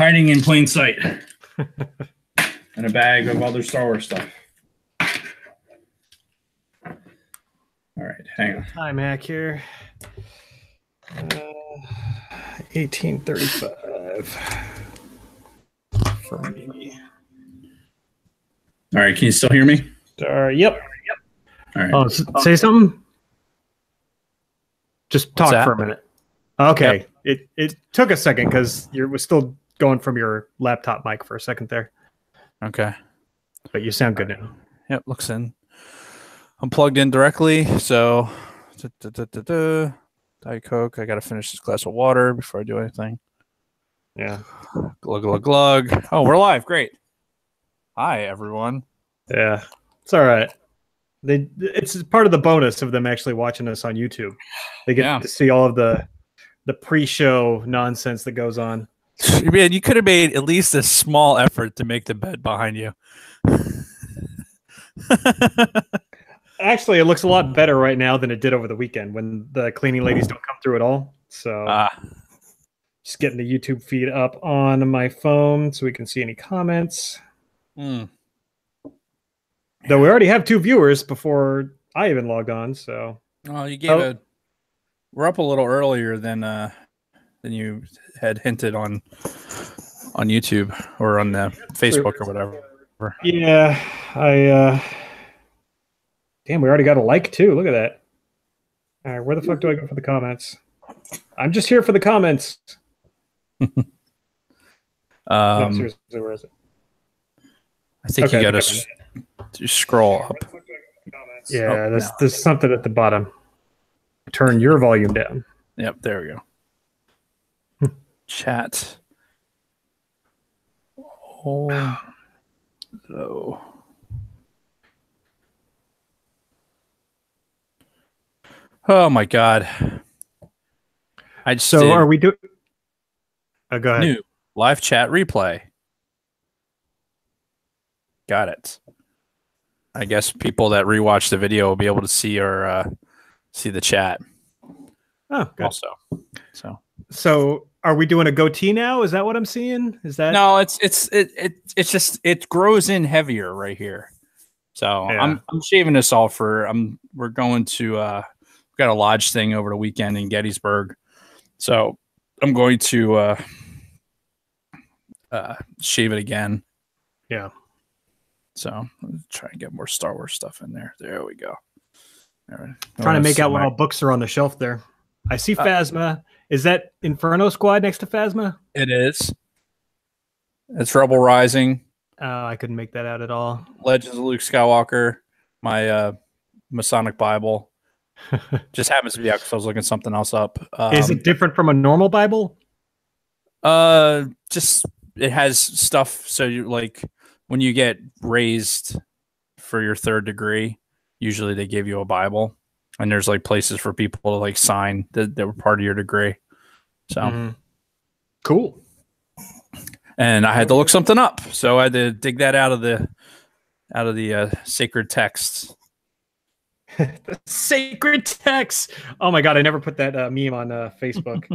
hiding in plain sight. And a bag of other Star Wars stuff. All right, hang on. Time hack here. 1835 for me. All right, can you still hear me? Yep. All right. Oh, say something. Just talk for a minute. Okay. Yep. It took a second because you were still going from your laptop mic for a second there. Okay. But you sound good now. Yep, looks in. I'm plugged in directly, so Diet Coke. I got to finish this glass of water before I do anything. Yeah. Glug, glug, glug. Oh, we're live. Great. Hi, everyone. Yeah. It's all right. It's part of the bonus of them actually watching us on YouTube. They get to see all of the pre-show nonsense that goes on. Man, you could have made at least a small effort to make the bed behind you. Actually, it looks a lot better right now than it did over the weekend when the cleaning ladies don't come through at all. So just getting the YouTube feed up on my phone so we can see any comments. Though we already have 2 viewers before I even logged on. So you gave we're up a little earlier than you had hinted on YouTube or on Facebook or whatever. Yeah, damn, we already got a like too. Look at that. All right, where the fuck do I go for the comments? I'm just here for the comments. No, seriously, where is it? I think you got to scroll up. Yeah, there's something at the bottom. Turn your volume down. Yep, there we go. Chat. Oh. Oh my God. Are we doing? Go ahead. New live chat replay. Got it. I guess people that rewatch the video will be able to see the chat. Oh, good. Also, so are we doing a goatee now? Is that what I'm seeing? Is that no? It's just it grows in heavier right here. So yeah. I'm shaving this off we're going to we've got a lodge thing over the weekend in Gettysburg, so I'm going to shave it again. Yeah. So let's try and get more Star Wars stuff in there. There we go. Trying to make out what all books are on the shelf there. I see Phasma. Is that Inferno Squad next to Phasma? It is. It's Rebel Rising. I couldn't make that out at all. Legends of Luke Skywalker. My Masonic Bible. Just happens to be out because I was looking something else up. Is it different from a normal Bible? Just it has stuff. So you like when you get raised for your 3rd degree, usually they give you a Bible. And there's like places for people to like sign that were part of your degree. So cool. And I had to look something up, so I had to dig that out of the sacred texts. The sacred text. Oh my God! I never put that meme on Facebook.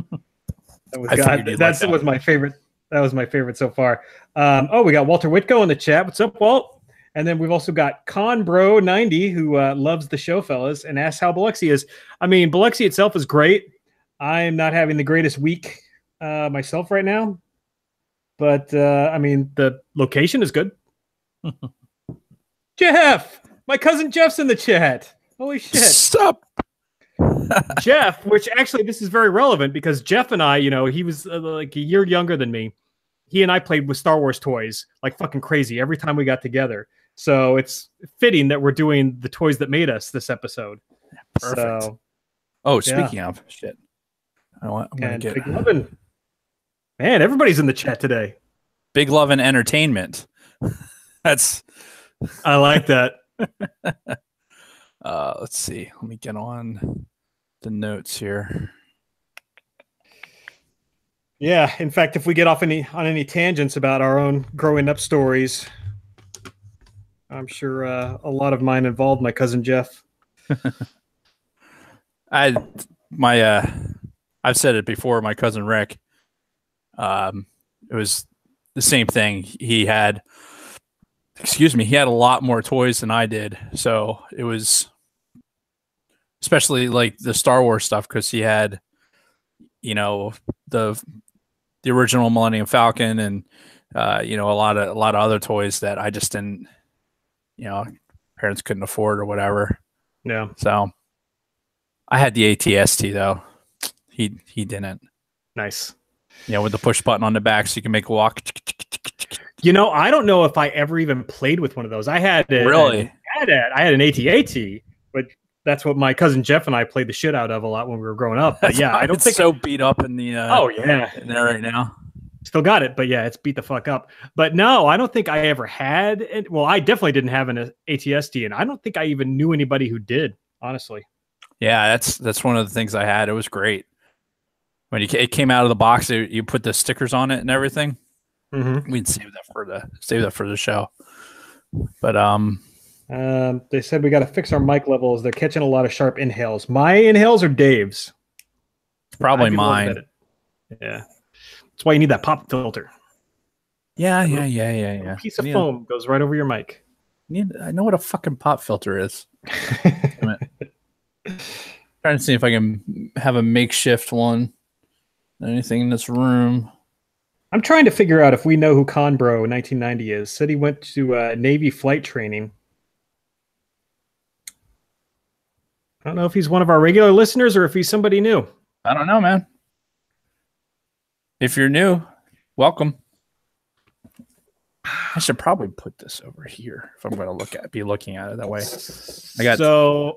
That was my favorite. That was my favorite so far. We got Walter Whitco in the chat. What's up, Walt? And then we've also got Conbro90, who loves the show, fellas, and asks how Biloxi is. I mean, Biloxi itself is great. I'm not having the greatest week myself right now. But, I mean, the location is good. Jeff! My cousin Jeff's in the chat. Holy shit. Stop. Jeff, which actually this is very relevant because Jeff and I, he was like a year younger than me. He and I played with Star Wars toys like fucking crazy every time we got together. So it's fitting that we're doing the toys that made us this episode. Perfect. Speaking of shit, I'm gonna get Big Lovin'. Man, everybody's in the chat today. Big Lovin' Entertainment. I like that. Let's see. Let me get on the notes here. Yeah, in fact, if we get off on any tangents about our own growing up stories, I'm sure a lot of mine involved my cousin Jeff. I've said it before. My cousin Rick. It was the same thing. He had a lot more toys than I did. So it was, especially like the Star Wars stuff, because he had, the original Millennium Falcon and a lot of other toys that I just didn't, parents couldn't afford or whatever. Yeah. So I had the ATST though. He didn't. Nice. With the push button on the back so you can make a walk. I don't know if I ever even played with one of those. I had Really? I had an AT-AT, but that's what my cousin Jeff and I played the shit out of a lot when we were growing up. But yeah, I don't think so beat up in the in there right now. Still got it, but yeah, it's beat the fuck up. But no, I don't think I ever had it. Well, I definitely didn't have an ATST, and I don't think I even knew anybody who did, honestly. Yeah, that's one of the things I had. It was great. When it came out of the box, you put the stickers on it and everything. Mm-hmm. We'd save that for the show. But they said we got to fix our mic levels. They're catching a lot of sharp inhales. My inhales or Dave's? Probably mine. Yeah, that's why you need that pop filter. Yeah. A piece of foam goes right over your mic. I know what a fucking pop filter is. Trying to see if I can have a makeshift one. Anything in this room? I'm trying to figure out if we know who Conbro 1990 is. Said he went to Navy flight training. I don't know if he's one of our regular listeners or if he's somebody new. I don't know, man. If you're new, welcome. I should probably put this over here if I'm going to be looking at it that way. I got the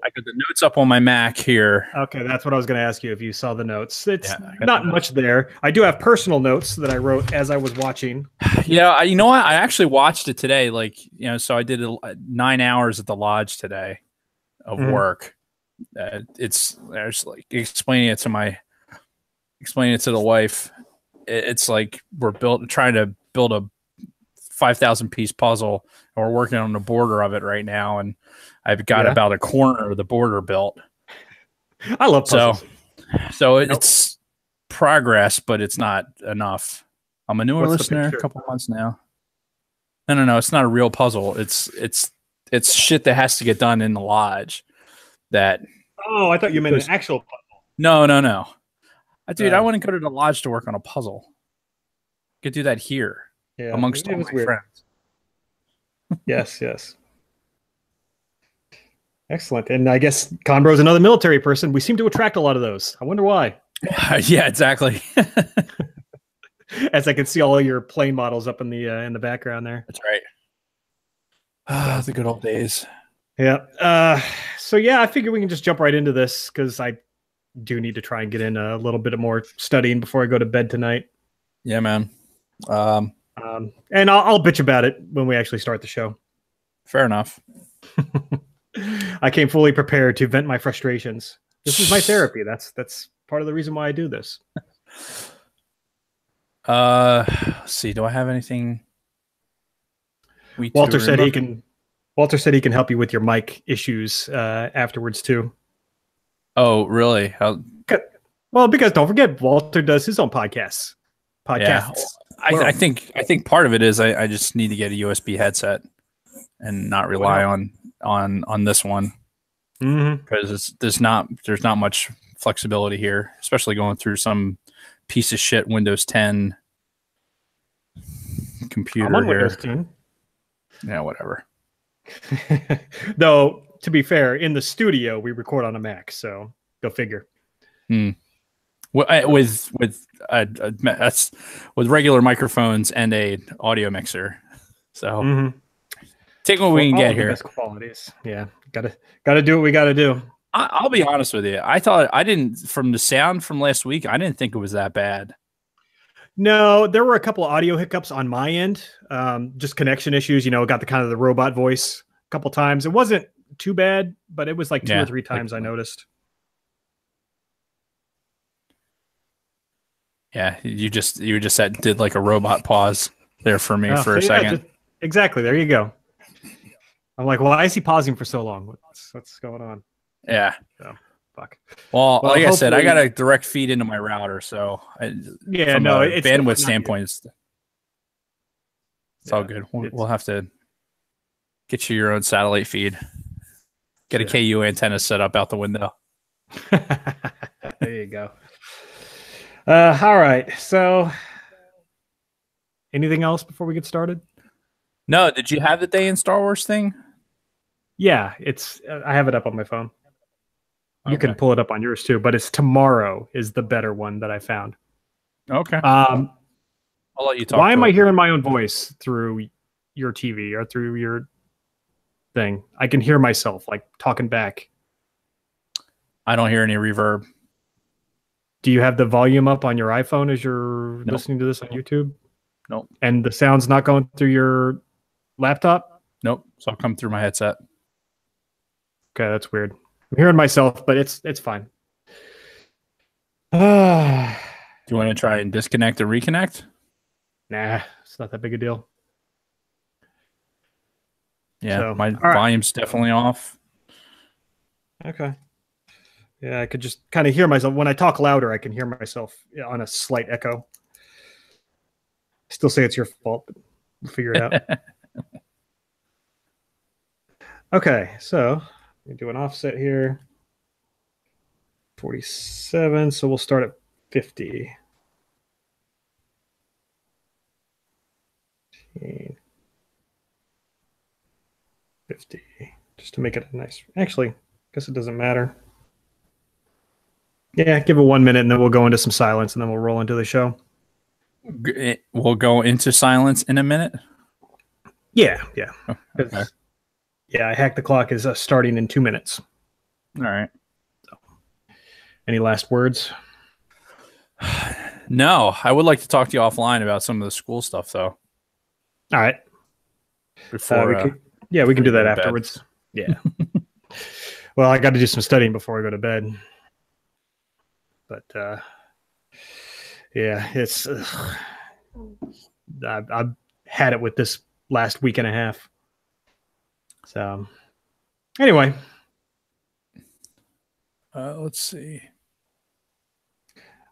notes up on my Mac here. Okay, that's what I was going to ask you if you saw the notes. It's not much there. I do have personal notes that I wrote as I was watching. Yeah, you know what? I actually watched it today. So I did 9 hours at the lodge today of work. There's like explaining it to the wife. It's like we're trying to build a 5,000 piece puzzle, and we're working on the border of it right now, and I've got about a corner of the border built. I love puzzles. So it's progress, but it's not enough. I'm a newer listener, a couple months now. No, it's not a real puzzle. It's shit that has to get done in the lodge. I thought you meant an actual puzzle. No. Dude, I wouldn't go to the lodge to work on a puzzle. I could do that here. Yeah, amongst all my friends. Yes. Excellent. And I guess Conbro's another military person. We seem to attract a lot of those. I wonder why. Yeah, exactly. As I can see all your plane models up in the background there. That's right. The good old days. Yeah. So yeah, I figure we can just jump right into this because I do need to try and get in a little bit more studying before I go to bed tonight. Yeah, man. And I'll bitch about it when we actually start the show. Fair enough. I came fully prepared to vent my frustrations. This is my therapy. That's part of the reason why I do this. Let's see. Do I have anything? Walter said he can help you with your mic issues afterwards too. Oh, really? Well, because don't forget, Walter does his own podcasts. Yeah. I think part of it is I just need to get a USB headset and not rely on this one because there's not much flexibility here, especially going through some piece of shit Windows 10 computer I'm on here. Windows 10. Yeah, whatever. Though to be fair, in the studio we record on a Mac, so go figure. With regular microphones and a audio mixer, so take what we can get here. Best qualities, yeah. Gotta do what we gotta do. I'll be honest with you. I didn't from the sound from last week. I didn't think it was that bad. No, there were a couple of audio hiccups on my end, just connection issues. Got the kind of the robot voice a couple times. It wasn't too bad, but it was like two or three times I noticed. Yeah, you just did like a robot pause there for me for a second. Exactly. There you go. I'm like, why is he pausing for so long? What's going on? Yeah. So, fuck. Well, like I said, I got a direct feed into my router, so from a bandwidth standpoint, It's all good. We'll have to get you your own satellite feed. Get a KU antenna set up out the window. There you go. All right. So, anything else before we get started? No. Did you have the day in Star Wars thing? Yeah, I have it up on my phone. You can pull it up on yours too, but it's tomorrow is the better one that I found. Okay. I'll let you talk. Why am I hearing my own voice through your TV or through your thing? I can hear myself like talking back. I don't hear any reverb. Do you have the volume up on your iPhone as you're listening to this on YouTube? Nope. And the sound's not going through your laptop? Nope. So I'll come through my headset. Okay, that's weird. I'm hearing myself, but it's fine. Do you want to try and disconnect and reconnect? Nah, it's not that big a deal. Yeah, So, my all right. volume's definitely off. Okay. Yeah, I could just kind of hear myself. When I talk louder, I can hear myself on a slight echo. Still say it's your fault, but we'll figure it out. Okay, so we do an offset here. 47, so we'll start at 50. 50, just to make it a nice. Actually, I guess it doesn't matter. Yeah, give it 1 minute, and then we'll go into some silence, and then we'll roll into the show. We'll go into silence in a minute. Yeah. Okay. Yeah, I hacked the clock is starting in 2 minutes. All right. So, any last words? No, I would like to talk to you offline about some of the school stuff, though. All right. Before, we can do that go to afterwards. Yeah. Well, I got to do some studying before I go to bed. But yeah, it's I've had it with this last week and a half. So anyway, let's see.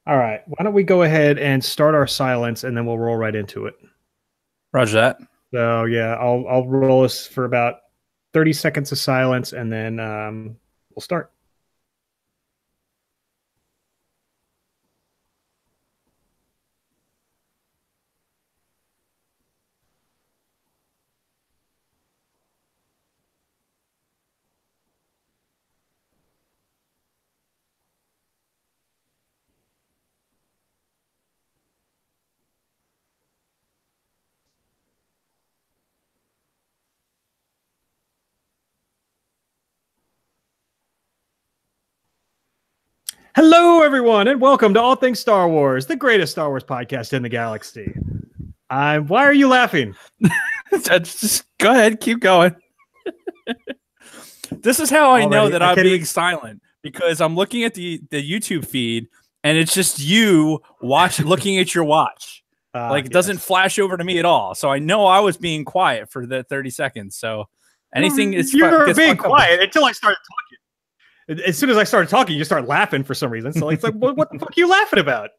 All right, why don't we go ahead and start our silence, and then we'll roll right into it. Roger that. So yeah, I'll roll us for about 30 seconds of silence, and then we'll start. Hello, everyone, and welcome to All Things Star Wars, the greatest Star Wars podcast in the galaxy. Why are you laughing? Just go ahead, keep going. This is how I know that I'm being silent, because I'm looking at the YouTube feed, and it's just you looking at your watch. It doesn't flash over to me at all. So I know I was being quiet for the 30 seconds. So anything is you were being quiet until I started talking. As soon as I started talking, you start laughing for some reason. So it's like, what the fuck are you laughing about?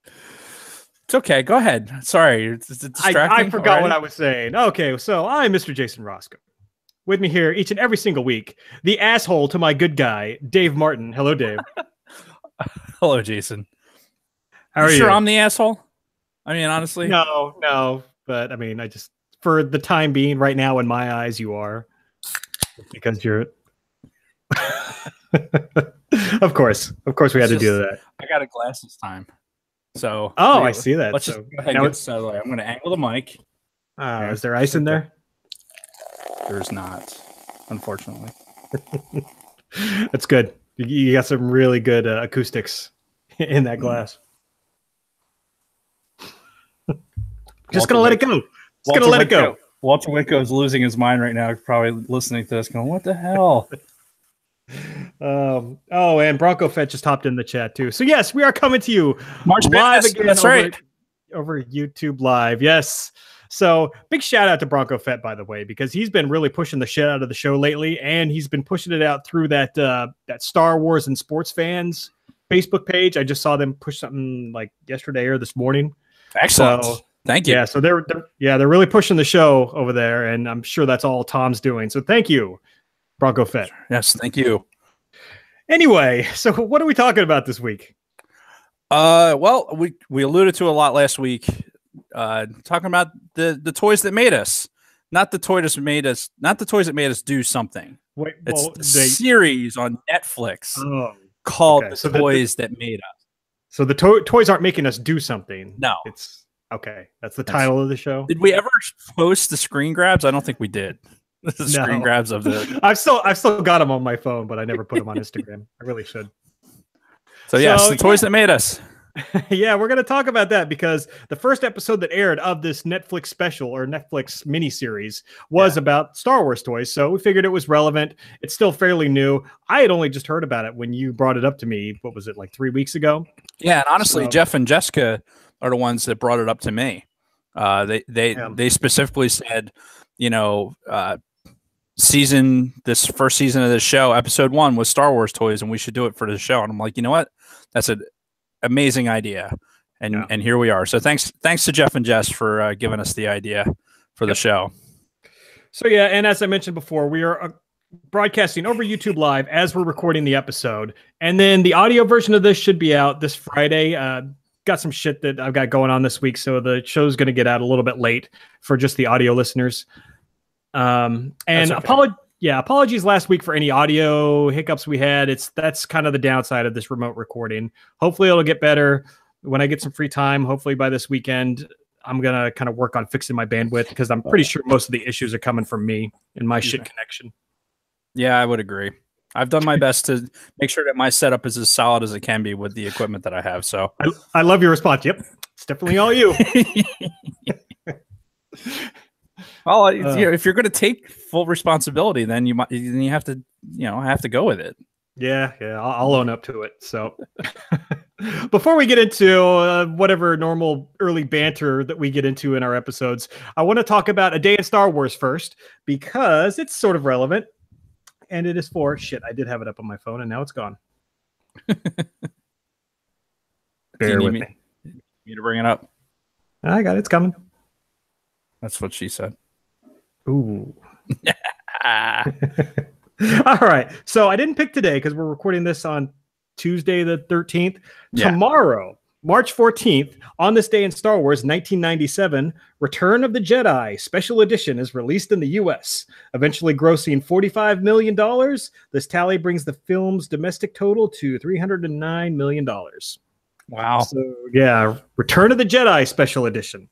It's okay. Go ahead. Sorry. It's distracting. I forgot what I was saying. Okay, so I'm Mr. Jason Roscoe. With me here each and every single week, the asshole to my good guy, Dave Martin. Hello, Dave. Hello, Jason. How are you? Sure I'm the asshole? I mean, honestly. No. But I mean, I just, for the time being, right now, in my eyes, you are. Because you're... Of course we had to do that. I got a glass this time, so I see that. Let's just go ahead and get settled. I'm going to angle the mic. Is there ice in there? There's not, unfortunately. That's good. You got some really good acoustics in that glass. Just gonna let it go. Just gonna let it go. Walter Whitco is losing his mind right now, probably listening to this, going, "What the hell?" And Bronco Fett just hopped in the chat too. So yes, we are coming to you March live again. That's right. Over YouTube Live. Yes. So big shout out to Bronco Fett, by the way, because he's been really pushing the shit out of the show lately, and he's been pushing it out through that Star Wars and Sports Fans Facebook page. I just saw them push something like yesterday or this morning. Excellent. So Thank you. Yeah, so they're really pushing the show over there, and I'm sure that's all Tom's doing. So thank you, Bronco Fett. Yes, thank you. Anyway, so what are we talking about this week? Well, we alluded to a lot last week. Talking about the toys that made us, not the toys that made us do something. Wait, It's a series on Netflix called okay. The Toys That Made Us. So the toys aren't making us do something. No, it's okay. That's the title of the show. Did we ever post the screen grabs? I don't think we did. The screen grabs of the. I've still got them on my phone, but I never put them on Instagram. I really should. So yes, the toys that made us. Yeah, we're going to talk about that because the first episode that aired of this Netflix special or Netflix miniseries was about Star Wars toys. So we figured it was relevant. It's still fairly new. I had only just heard about it when you brought it up to me. What was it, like 3 weeks ago? Yeah, and honestly, Jeff and Jessica are the ones that brought it up to me. They specifically said, this first season of this show, episode 1 was Star Wars toys, and we should do it for the show. And I'm like, you know what? That's an amazing idea. And here we are. So thanks to Jeff and Jess for giving us the idea for the show. So yeah, and as I mentioned before, we are broadcasting over YouTube Live as we're recording the episode. And then the audio version of this should be out this Friday. Got some shit that I've got going on this week, so the show's going to get out a little bit late for just the audio listeners. Apologies last week for any audio hiccups we had. That's kind of the downside of this remote recording. Hopefully it'll get better when I get some free time. Hopefully by this weekend, I'm going to kind of work on fixing my bandwidth because I'm pretty sure most of the issues are coming from me and my shit connection. Yeah, I would agree. I've done my best to make sure that my setup is as solid as it can be with the equipment that I have. So I love your response. Yep. It's definitely all you. Well, if you're going to take full responsibility, then you have to, have to go with it. Yeah, I'll own up to it. So before we get into whatever normal early banter that we get into in our episodes, I want to talk about A Day in Star Wars first because it's sort of relevant. And it is for shit. I did have it up on my phone and now it's gone. Bear with me. Me to bring it up. I got it. It's coming. That's what she said. Ooh. All right. So I didn't pick today because we're recording this on Tuesday the 13th. Yeah. Tomorrow, March 14th, on this day in Star Wars, 1997, Return of the Jedi Special Edition is released in the U.S., eventually grossing $45 million. This tally brings the film's domestic total to $309 million. Wow. So, yeah, Return of the Jedi Special Edition.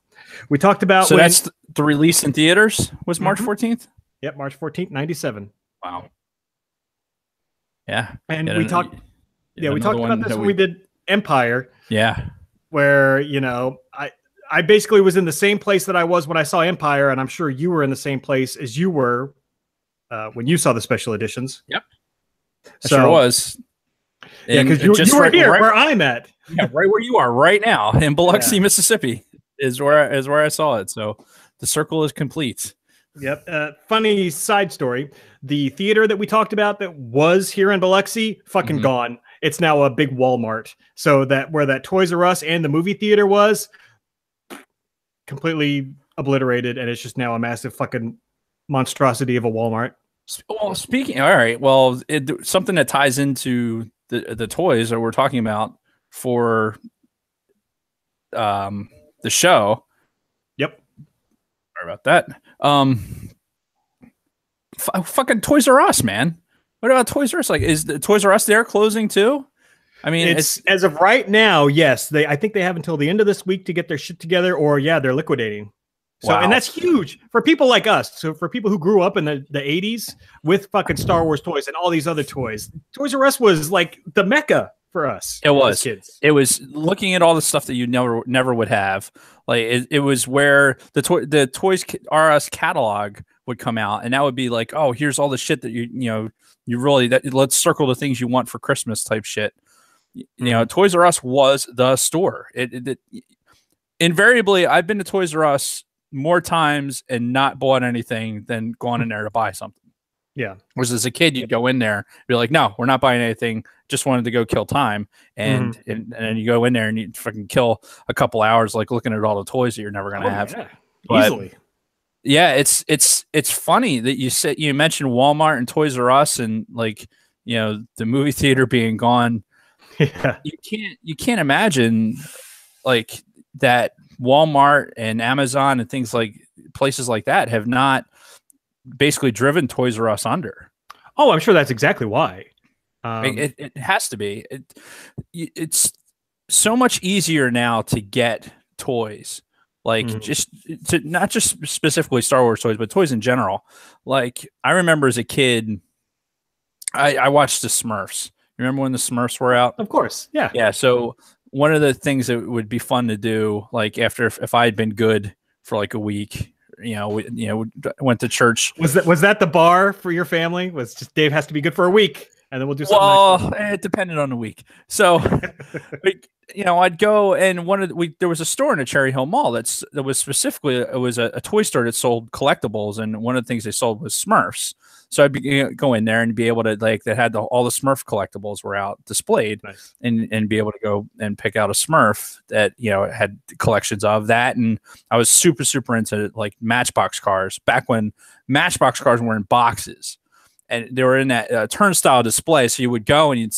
We talked about... So that's the release in theaters was March 14th? Yep, March 14th, 97. Wow. Yeah. And we talked about this when we did Empire. Yeah. Where, I basically was in the same place that I was when I saw Empire, and I'm sure you were in the same place as you were when you saw the special editions. Yep. Sure was. Yeah, because you were here where I'm at. Yeah, right where you are right now in Biloxi, Mississippi is where I saw it. So the circle is complete. Yep. Funny side story. The theater that we talked about that was here in Biloxi, fucking gone. It's now a big Walmart. So that where that Toys R Us and the movie theater was completely obliterated. And it's just now a massive fucking monstrosity of a Walmart. Well, all right. Well, something that ties into the toys that we're talking about for the show. Yep. Sorry about that. Fucking Toys R Us, man. What about Toys R Us? Like, is the Toys R Us there closing too? I mean, it's as of right now, yes. I think they have until the end of this week to get their shit together, or they're liquidating. So, and that's huge for people like us. So for people who grew up in the 80s with fucking Star Wars toys and all these other toys, Toys R Us was like the mecca for us. It was. Kids. It was looking at all the stuff that you never would have. Like it was where the Toys R Us catalog would come out, and that would be like, oh, here's all the shit that you really let's circle the things you want for Christmas type shit. Toys R Us was the store. It invariably, I've been to Toys R Us more times and not bought anything than gone in there to buy something. Yeah. Whereas as a kid, you'd go in there, be like, no, we're not buying anything. Just wanted to go kill time. And then you go in there and you fucking kill a couple hours, like looking at all the toys that you're never going to have. Yeah. But, easily. Yeah. It's funny that you mentioned Walmart and Toys R Us and like, you know, the movie theater being gone. Yeah. You can't imagine like that Walmart and Amazon and things like places like that have not basically driven Toys R Us under. Oh, I'm sure that's exactly why. It has to be. It's so much easier now to get toys, like not just specifically Star Wars toys, but toys in general. Like I remember as a kid, I watched the Smurfs. Remember when the Smurfs were out? Of course, yeah, yeah. So one of the things that would be fun to do, like after if I had been good for like a week, we went to church. Was that the bar for your family? Was just Dave has to be good for a week, and then we'll do something. Well, it depended on the week. So, I'd go and there was a store in the Cherry Hill Mall that was specifically it was a toy store that sold collectibles, and one of the things they sold was Smurfs. So I'd go in there and be able to that had all the Smurf collectibles were out displayed, nice. and be able to go and pick out a Smurf that had collections of that. And I was super super into like Matchbox cars back when Matchbox cars were in boxes, and they were in that turnstile display. So you would go and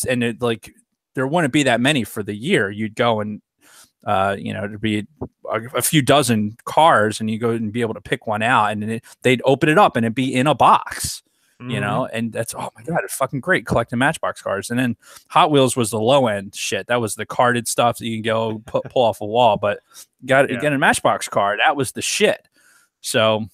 there wouldn't be that many for the year. You'd go and there'd be a few dozen cars, and you go and be able to pick one out, and they'd open it up and it'd be in a box. And that's, oh my God, it's fucking great collecting Matchbox cars. And then Hot Wheels was the low end shit. That was the carded stuff that you can go pull off a wall, but get a Matchbox car. That was the shit. So,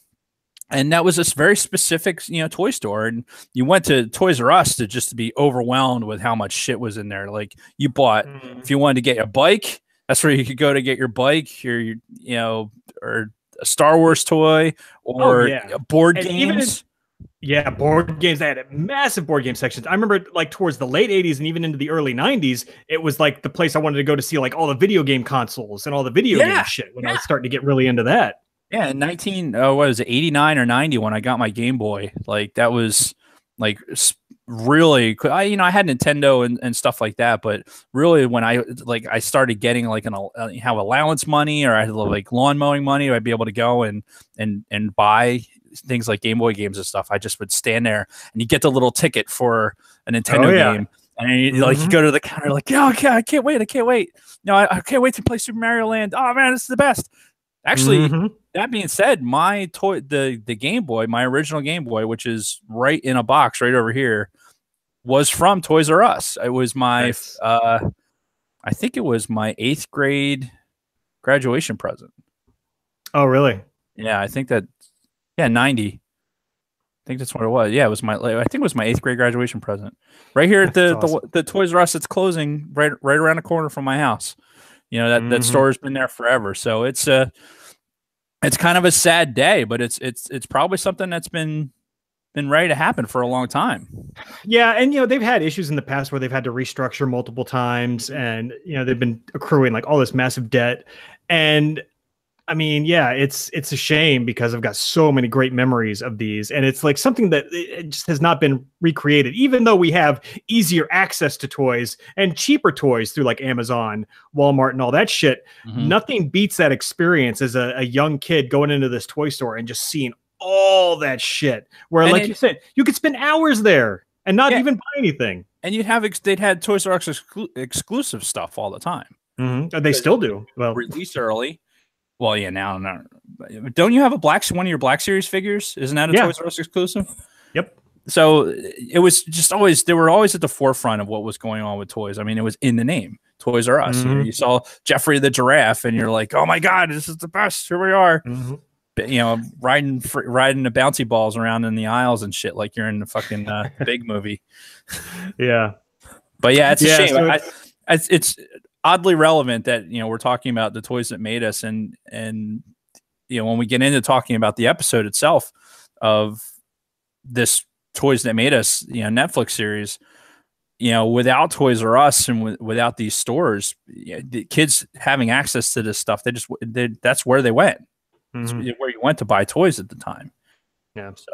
and that was this very specific, toy store. And you went to Toys R Us to be overwhelmed with how much shit was in there. Like you bought, if you wanted to get a bike, that's where you could go to get your bike, or a Star Wars toy, or board games. Board games. They had massive board game sections. I remember like towards the late 80s and even into the early 90s, it was like the place I wanted to go to see like all the video game consoles and all the video game shit when I was starting to get really into that. Yeah, in 89 or 90 when I got my Game Boy. Like that was like really I had Nintendo and stuff like that, but really when I started getting like have allowance money, or I had like lawn mowing money, I'd be able to go and buy things like Game Boy games and stuff. I just would stand there and you get the little ticket for a Nintendo game, and you go to the counter like, okay, I can't wait. No, I can't wait to play Super Mario Land. Oh man, this is the best. Actually, that being said, my toy, the Game Boy, my original Game Boy, which is right in a box right over here, was from Toys R Us. It was my, I think it was my 8th grade graduation present. Oh, really? Yeah, I think that. Yeah, 90. I think that's what it was. Yeah, I think it was my 8th grade graduation present. Right here at the Toys R Us that's closing right around the corner from my house. That store has been there forever. So it's kind of a sad day, but it's probably something that's been ready to happen for a long time. Yeah, and they've had issues in the past where they've had to restructure multiple times, and they've been accruing like all this massive debt. And I mean, yeah, it's a shame because I've got so many great memories of these, and it's like something that it just has not been recreated, even though we have easier access to toys and cheaper toys through like Amazon, Walmart, and all that shit. Nothing beats that experience as a young kid going into this toy store and just seeing all that shit. Where, like you said, you could spend hours there and not even buy anything. And they'd had Toys R Us exclusive stuff all the time. They still do. Well, released early. Well, yeah, now. Don't you have one of your Black Series figures? Isn't that a Toys R Us exclusive? Yep. So it was just always, they were always at the forefront of what was going on with toys. I mean, it was in the name, Toys R Us. You saw Jeffrey the giraffe, and you're like, oh my God, this is the best. Here we are. Riding the bouncy balls around in the aisles and shit like you're in the fucking Big movie. Yeah. But yeah, it's a shame. So it's oddly relevant that we're talking about the toys that made us, and when we get into talking about the episode itself of this Toys That Made Us Netflix series, without Toys R Us and without these stores, the kids having access to this stuff, that's where they went. It's where you went to buy toys at the time. Yeah. So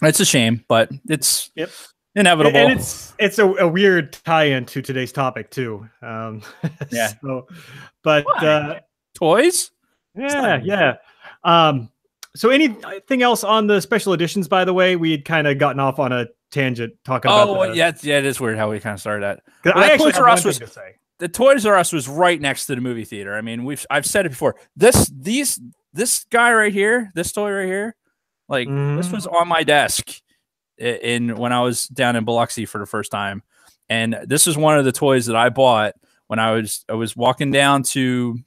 It's a shame, but it's Yep. inevitable. And it's a weird tie-in to today's topic too. Yeah. So, but Toys? yeah. So anything else on the special editions? By the way, we had kind of gotten off on a tangent talking about. Oh, yeah, it is weird how we kind of started that. I actually Toys R Us was to say. The Toys R Us was right next to the movie theater. I mean, I've said it before. This guy right here, this toy right here, like this was on my desk when I was down in Biloxi for the first time, and this is one of the toys that I bought when I was walking down to,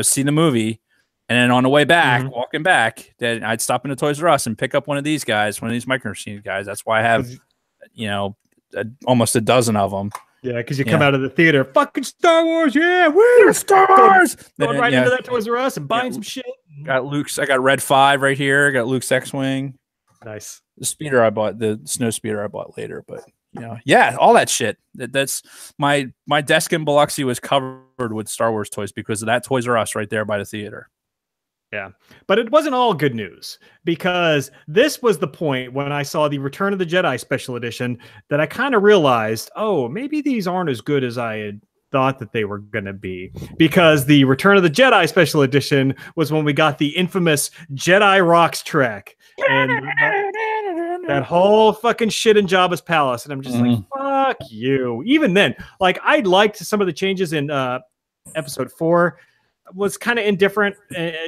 see the movie, and then on the way back, walking back, then I'd stop into Toys R Us and pick up one of these guys, one of these Micro Machines guys. That's why I have, almost a dozen of them. Yeah, because you come out of the theater, fucking Star Wars, yeah, woo, Star Wars. Going right into that Toys R Us and buying some shit. Got Luke's. I got Red 5 right here. Got Luke's X-wing. Nice. The speeder I bought, the snow speeder I bought later, but yeah, all that shit. That's my desk in Biloxi was covered with Star Wars toys because of that Toys R Us right there by the theater. Yeah, but it wasn't all good news, because this was the point when I saw the Return of the Jedi special edition that I kind of realized, oh, maybe these aren't as good as I had thought that they were going to be, because the Return of the Jedi special edition was when we got the infamous Jedi Rocks track and that whole fucking shit in Jabba's palace. And I'm just like, fuck you. Even then, like, I liked some of the changes in episode 4. Was kind of indifferent,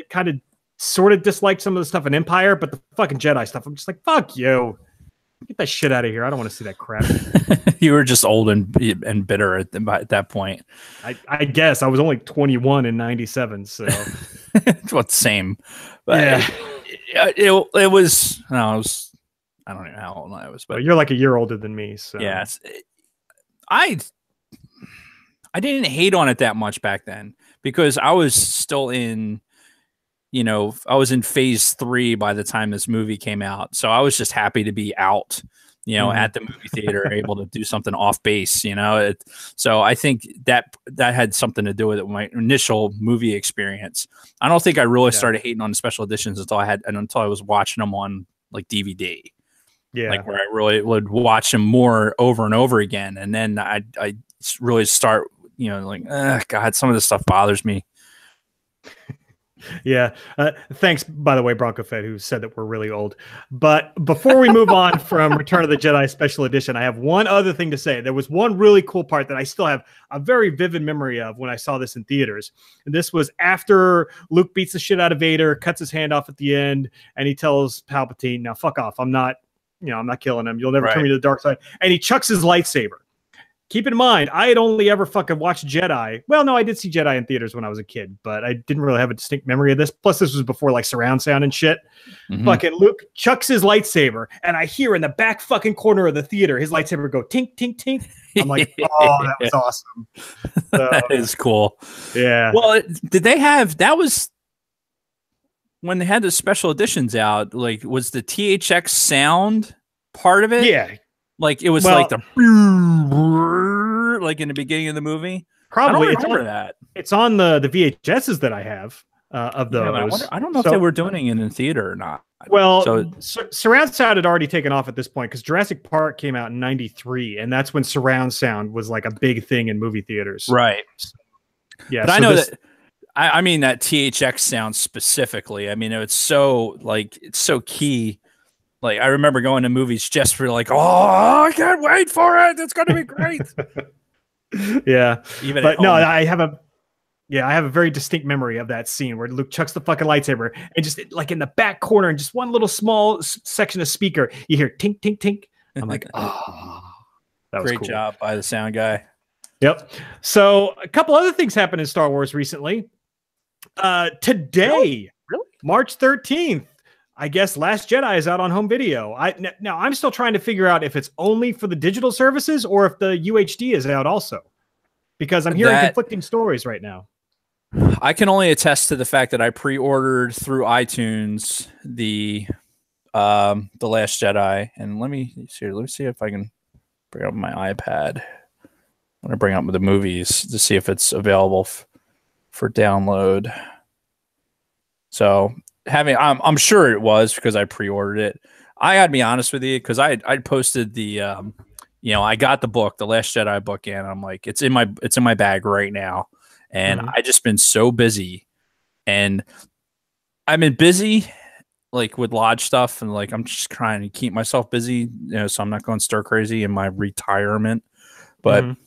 kind of sort of disliked some of the stuff in Empire, but the fucking Jedi stuff, I'm just like, fuck you. Get that shit out of here. I don't want to see that crap. You were just old and bitter at that point. I guess I was only 21 in 97, so it's what same. But yeah, it was. No, I don't even know how old I was, but well, you're like a year older than me. So yeah, I didn't hate on it that much back then because I was still in. I was in phase 3 by the time this movie came out. So I was just happy to be out, at the movie theater, able to do something off base, so I think that had something to do with it. My initial movie experience. I don't think I really started hating on the special editions until I was watching them on like DVD. Yeah. Like where I really would watch them more over and over again. And then I really start, God, some of this stuff bothers me. Yeah. Thanks, by the way, Bronco Fed, who said that we're really old. But before we move on from Return of the Jedi Special Edition, I have one other thing to say. There was one really cool part that I still have a very vivid memory of when I saw this in theaters. And this was after Luke beats the shit out of Vader, cuts his hand off at the end, and he tells Palpatine, now fuck off. I'm not killing him. You'll never turn me to the dark side. And he chucks his lightsaber. Keep in mind, I had only ever fucking watched Jedi. Well, no, I did see Jedi in theaters when I was a kid, but I didn't really have a distinct memory of this. Plus, this was before like surround sound and shit. Fucking Luke chucks his lightsaber, and I hear in the back fucking corner of the theater his lightsaber go tink, tink, tink. I'm like, oh, that was awesome. So, that is cool. Yeah. Well, did they have, that was when they had the special editions out, like, was the THX sound part of it? Yeah. Like it was like the like in the beginning of the movie. Probably I don't remember that. It's on the VHSs that I have of those. I don't know if they were doing it in the theater or not. Well, surround sound had already taken off at this point because Jurassic Park came out in '93, and that's when surround sound was like a big thing in movie theaters. Right. Yeah, but I know that. I mean that THX sound specifically. I mean it's so key. Like I remember going to movies just for like, oh, I can't wait for it. It's going to be great. Yeah. But no, I have a very distinct memory of that scene where Luke chucks the fucking lightsaber and just like in the back corner and just one little small section of speaker, you hear tink, tink, tink. I'm like, oh, that was great cool. job by the sound guy. Yep. So a couple other things happened in Star Wars recently. Today, really? March 13th. I guess Last Jedi is out on home video. Now I'm still trying to figure out if it's only for the digital services or if the UHD is out also, because I'm hearing conflicting stories right now. I can only attest to the fact that I pre-ordered through iTunes the Last Jedi, and let me see if I can bring up my iPad. I'm gonna bring up the movies to see if it's available for download. So. I'm sure it was because I pre-ordered it. I gotta be honest with you, because I posted the I got the book, the Last Jedi book, and I'm like, it's in my bag right now, and I just been so busy, and I've been busy like with lodge stuff, and like I'm just trying to keep myself busy, so I'm not going stir crazy in my retirement. But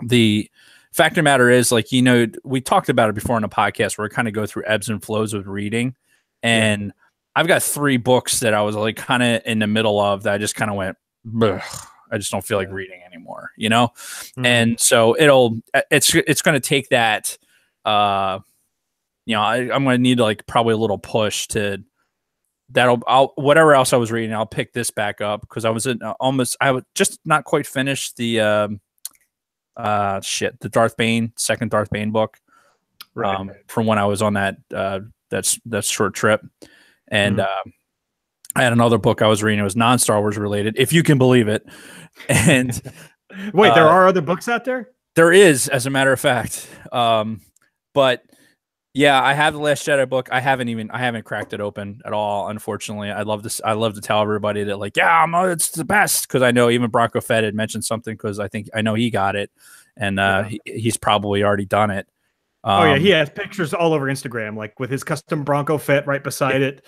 the fact of the matter is, like, we talked about it before in the podcast where we kind of go through ebbs and flows with reading, and I've got 3 books that I was like kind of in the middle of that I just kind of went, I just don't feel like reading anymore, and so it's going to take that, I'm going to need like probably a little push to whatever else I was reading, I'll pick this back up, because I was I would just not quite finish the the Darth Bane, second Darth Bane book, from when I was on that short trip, and I had another book I was reading. It was non-Star Wars related, if you can believe it. And wait, there are other books out there? There is, as a matter of fact. But yeah, I have the Last Jedi book. I haven't cracked it open at all. Unfortunately, I love to tell everybody that, like, it's the best, because I know even Bronco Fett had mentioned something, because I know he got it, and he's probably already done it. He has pictures all over Instagram, like with his custom Bronco Fett right beside it,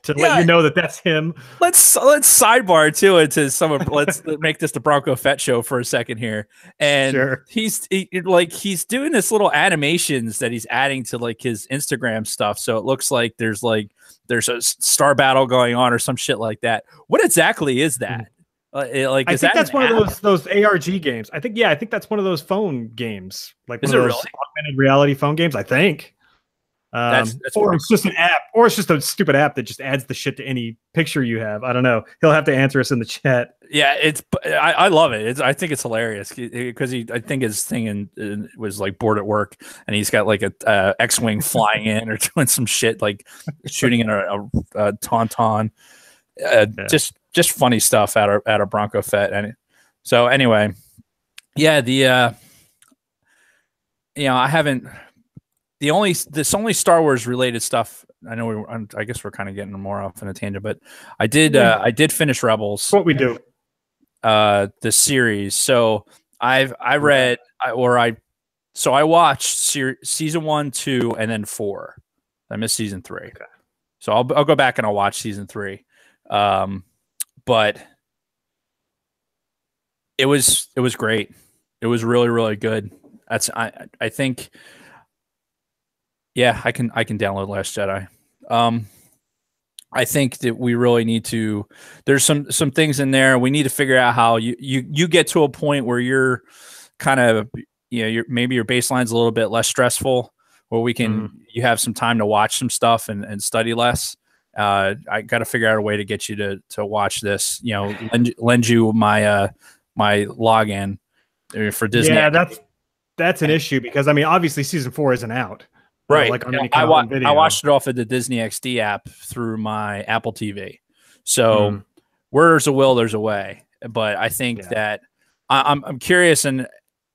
to let you know that that's him. Let's sidebar to it to someone. Let's make this the Bronco Fett show for a second here. And he's doing this little animations that he's adding to like his Instagram stuff, so it looks like there's a star battle going on or some shit like that. What exactly is that? I think that's one of those ARG games. I think that's one of those phone games, like one of those augmented reality phone games. I think, that's or it's just an app, or it's just a stupid app that just adds the shit to any picture you have. I don't know. He'll have to answer us in the chat. Yeah, I love it. I think it's hilarious, because I think his thing was like bored at work, and he's got like a X-wing flying in or doing some shit like shooting in a tauntaun. Just funny stuff out of Bronco Fett. And so anyway, I haven't, this only Star Wars related stuff. I know I guess we're kind of getting more off in a tangent, but I did finish Rebels. What we do, the series. So I watched season 1, 2, and then 4. I missed season 3. Okay. So I'll go back and I'll watch season 3. But it was great. It was really, really good. I think, I can download Last Jedi. I think that we really need to, there's some things in there. We need to figure out how you get to a point where you're kind of, maybe your baseline's a little bit less stressful, where you have some time to watch some stuff and study less. I got to figure out a way to get you to watch this. Lend you my my login for Disney. Yeah, that's an issue, because I mean, obviously season 4 isn't out, right? Like on any I watched it off of the Disney XD app through my Apple TV. So where there's a will, there's a way. But I think that I'm curious, and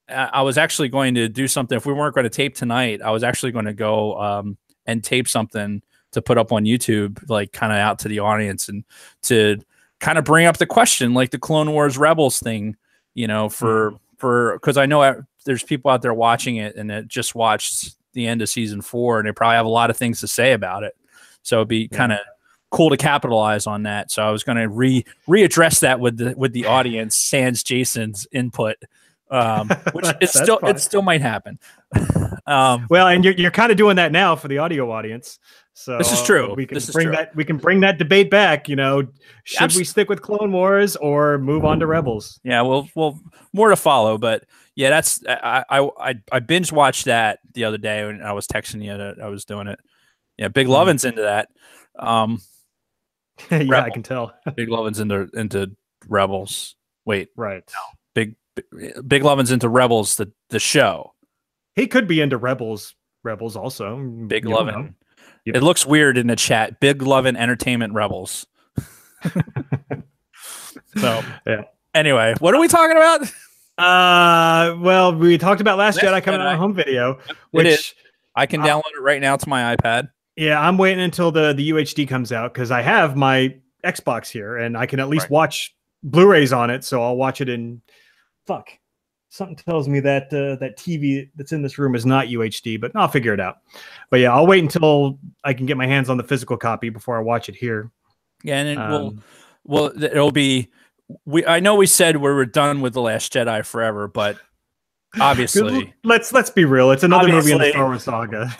I was actually going to do something. If we weren't going to tape tonight, I was actually going to go and tape something to put up on YouTube, like kind of out to the audience, and to kind of bring up the question, like the Clone Wars Rebels thing, because I know there's people out there watching it and that just watched the end of season 4, and they probably have a lot of things to say about it. So it'd be kind of cool to capitalize on that. So I was going to readdress that with the audience, sans Jason's input, which it still might happen. Well, and you're kind of doing that now for the audio audience. So this is true. We can bring that debate back. Should we stick with Clone Wars or move on to Rebels? Yeah, well, more to follow. But yeah, that's I binge watched that the other day when I was texting you that I was doing it. Yeah, Big Lovin's into that. I can tell. Big Lovin's into Rebels. Wait, right? No, Big Lovin's into Rebels, the show. He could be into Rebels also. Big Lovin. Yep. It looks weird in the chat. Big Lovin' Entertainment Rebels. So anyway, what are we talking about? Well, we talked about Last Jedi coming out on home video, which I can download it right now to my iPad. Yeah, I'm waiting until the UHD comes out, because I have my Xbox here, and I can at least Right. watch Blu-rays on it. So I'll watch it in. Fuck. Something tells me that that TV that's in this room is not UHD, but I'll figure it out. But yeah, I'll wait until I can get my hands on the physical copy before I watch it here. Yeah, and it'll be. I know we said we were done with The Last Jedi forever, but obviously, let's be real. It's another movie in the Obviously. Star Wars saga.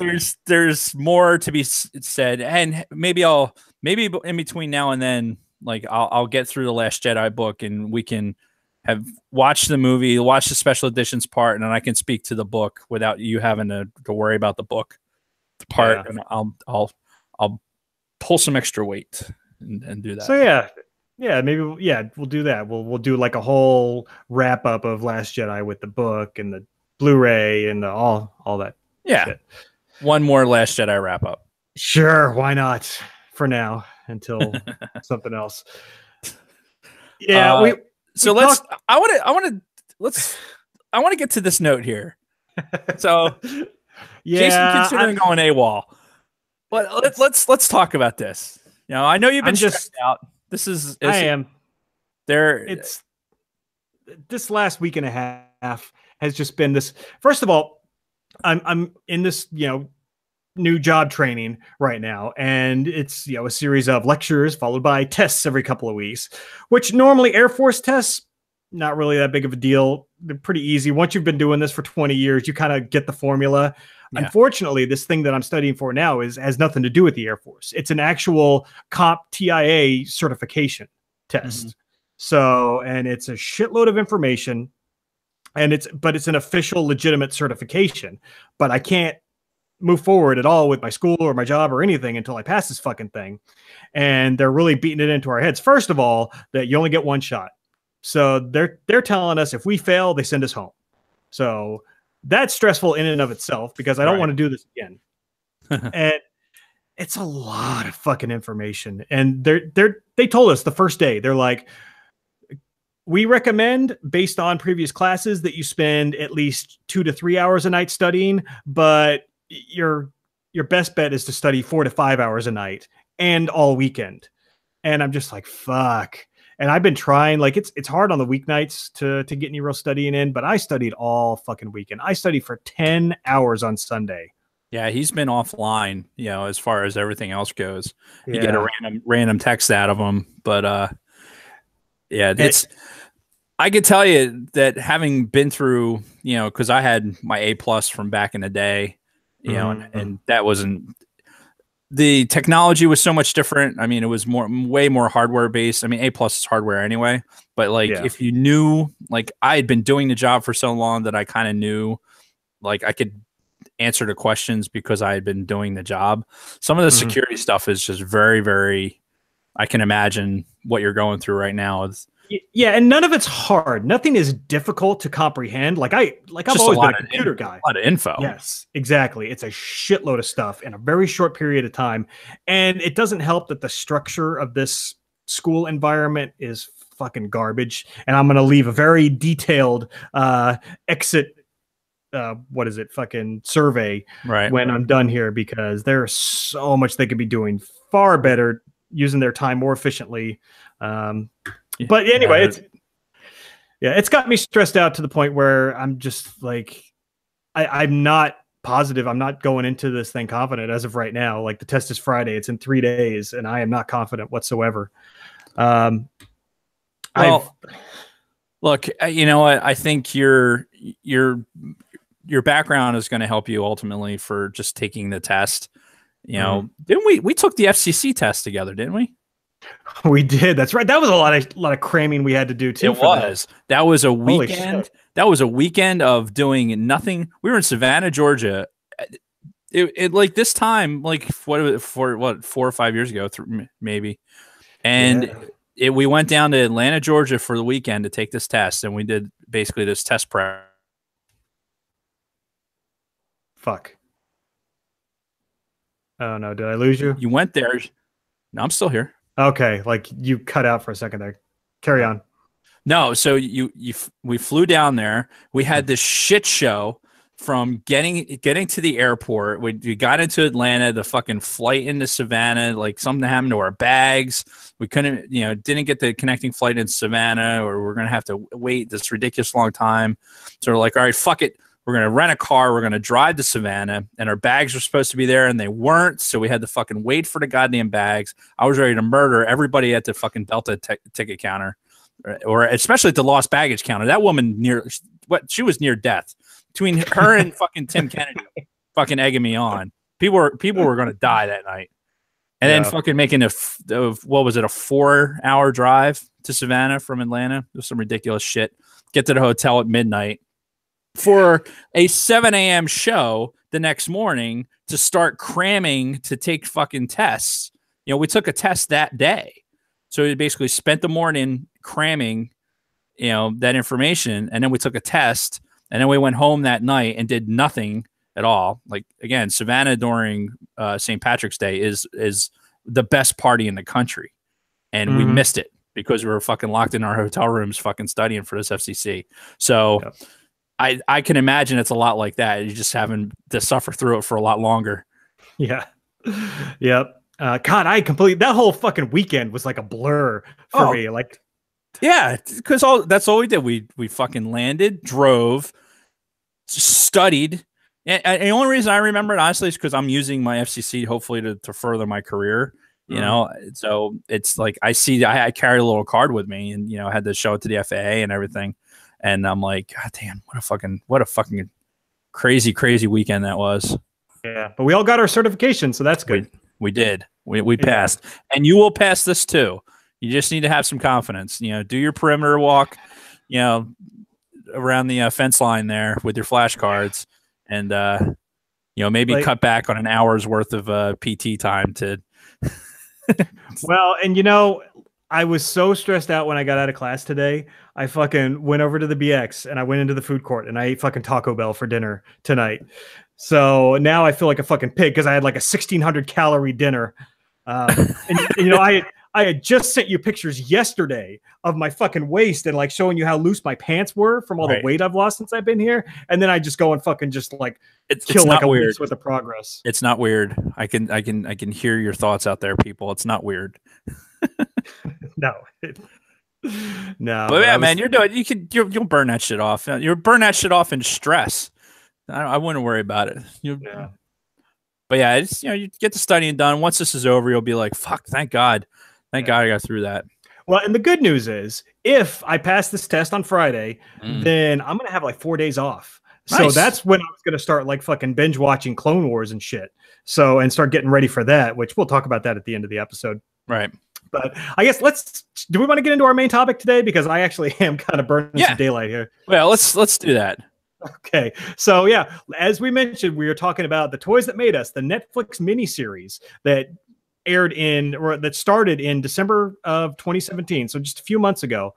there's more to be said, and maybe in between now and then, like I'll get through The Last Jedi book, and we can have watched the movie, watch the special editions part, and then I can speak to the book without you having to worry about the book part, Yeah. and I'll pull some extra weight and do that. So maybe we'll do that. We'll do like a whole wrap up of Last Jedi with the book and the Blu-ray and all that. Yeah, shit. One more Last Jedi wrap up. Sure, why not? For now, until something else. Yeah, So we let's. I want to get to this note here. So, Jason considering going AWOL. But let's talk about this. You know, I know you've been stressed out. I am. There. It's this last week and a half has just been this. First of all, I'm in this new job training right now, and it's a series of lectures followed by tests every couple of weeks, which normally Air Force tests not really that big of a deal. They're pretty easy. Once you've been doing this for 20 years, you kind of get the formula. Yeah. Unfortunately, this thing that I'm studying for now has nothing to do with the Air Force. It's an actual CompTIA certification test. Mm-hmm. So, and it's a shitload of information, and it's an official legitimate certification, but I can't move forward at all with my school or my job or anything until I pass this fucking thing. And they're really beating it into our heads. First of all, that you only get one shot. So they're telling us if we fail, they send us home. So that's stressful in and of itself because I don't want to do this again. And it's a lot of fucking information. And they told us the first day, they're like, we recommend based on previous classes that you spend at least 2 to 3 hours a night studying, but your best bet is to study 4 to 5 hours a night and all weekend. And I'm just like, fuck. And I've been trying, like it's hard on the weeknights to get any real studying in, but I studied all fucking weekend. I studied for 10 hours on Sunday. Yeah, he's been offline, as far as everything else goes. You get a random text out of him, but I could tell you that having been through, because I had my A+ from back in the day, and that wasn't. The technology was so much different. I mean, it was way more hardware based. I mean, A+ is hardware anyway, but if you knew, I had been doing the job for so long that I kind of knew, I could answer the questions because I had been doing the job. Some of the security stuff is just very, very, I can imagine what you're going through right now. Yeah, and none of it's hard. Nothing is difficult to comprehend. I've always been a computer guy. A lot of info. Yes, exactly. It's a shitload of stuff in a very short period of time. And it doesn't help that the structure of this school environment is fucking garbage. And I'm going to leave a very detailed exit fucking survey when I'm done here, because there's so much they could be doing far better, using their time more efficiently. But anyway, it's got me stressed out to the point where I'm just like, I'm not positive. I'm not going into this thing confident as of right now. Like, the test is Friday. It's in 3 days, and I am not confident whatsoever. Look, you know what? I think your background is going to help you ultimately for just taking the test. Didn't we took the FCC test together, didn't we? We did. That's right. That was a lot of cramming we had to do too. That was a weekend. That was a weekend of doing nothing. We were in Savannah, Georgia. It like this time, like for 4 or 5 years ago, maybe. And we went down to Atlanta, Georgia for the weekend to take this test, and we did basically this test prep. Fuck. Oh no, did I lose you? You went there. No, I'm still here. Okay, like you cut out for a second there. Carry on. No, so we flew down there. We had this shit show from getting to the airport. We got into Atlanta, the fucking flight into Savannah, like something happened to our bags. We couldn't, didn't get the connecting flight in Savannah, or we're going to have to wait this ridiculous long time. So we're like, all right, fuck it. We're going to rent a car. We're going to drive to Savannah, and our bags were supposed to be there and they weren't. So we had to fucking wait for the goddamn bags. I was ready to murder everybody at the fucking Delta ticket counter, or especially at the lost baggage counter. That woman she was near death. Between her and fucking Tim Kennedy fucking egging me on. People were going to die that night. And then fucking making a 4-hour drive to Savannah from Atlanta. It was some ridiculous shit. Get to the hotel at midnight for a 7 a.m. show the next morning to start cramming to take fucking tests. We took a test that day. So we basically spent the morning cramming, that information. And then we took a test. And then we went home that night and did nothing at all. Like, again, Savannah during St. Patrick's Day is the best party in the country. And we missed it because we were fucking locked in our hotel rooms fucking studying for this FCC. So I can imagine it's a lot like that. You're just having to suffer through it for a lot longer. Yeah. Yep. God, that whole fucking weekend was like a blur for me. Like, yeah, because that's all we did. We fucking landed, drove, studied. And the only reason I remember it, honestly, is because I'm using my FCC hopefully to further my career. So it's like I carried a little card with me, and I had to show it to the FAA and everything. And I'm like, God damn, what a fucking crazy weekend that was. Yeah, but we all got our certification, so that's good. We did. We passed, and you will pass this too. You just need to have some confidence. Do your perimeter walk, around the fence line there with your flashcards, and maybe cut back on an hour's worth of PT time to. Well, and I was so stressed out when I got out of class today. I fucking went over to the BX and I went into the food court and I ate fucking Taco Bell for dinner tonight. So now I feel like a fucking pig because I had like a 1,600 calorie dinner. I had just sent you pictures yesterday of my fucking waist and like showing you how loose my pants were from all the weight I've lost since I've been here. And then I just go and fucking just like kill like a weird with the progress. It's not weird. I can hear your thoughts out there, people. It's not weird. No. No. But yeah, man, you'll burn that shit off. You'll burn that shit off in stress. I wouldn't worry about it. But yeah, it's you get the studying done. Once this is over, you'll be like, fuck, thank God. Thank God I got through that. Well, and the good news is if I pass this test on Friday, then I'm going to have like 4 days off. Nice. So that's when I was going to start like fucking binge watching Clone Wars and shit. And start getting ready for that, which we'll talk about that at the end of the episode. Right. But I guess do we want to get into our main topic today? Because I actually am kind of burning some daylight here. Well, let's do that. Okay. So yeah, as we mentioned, we were talking about The Toys That Made Us, the Netflix miniseries that started in December of 2017. So just a few months ago.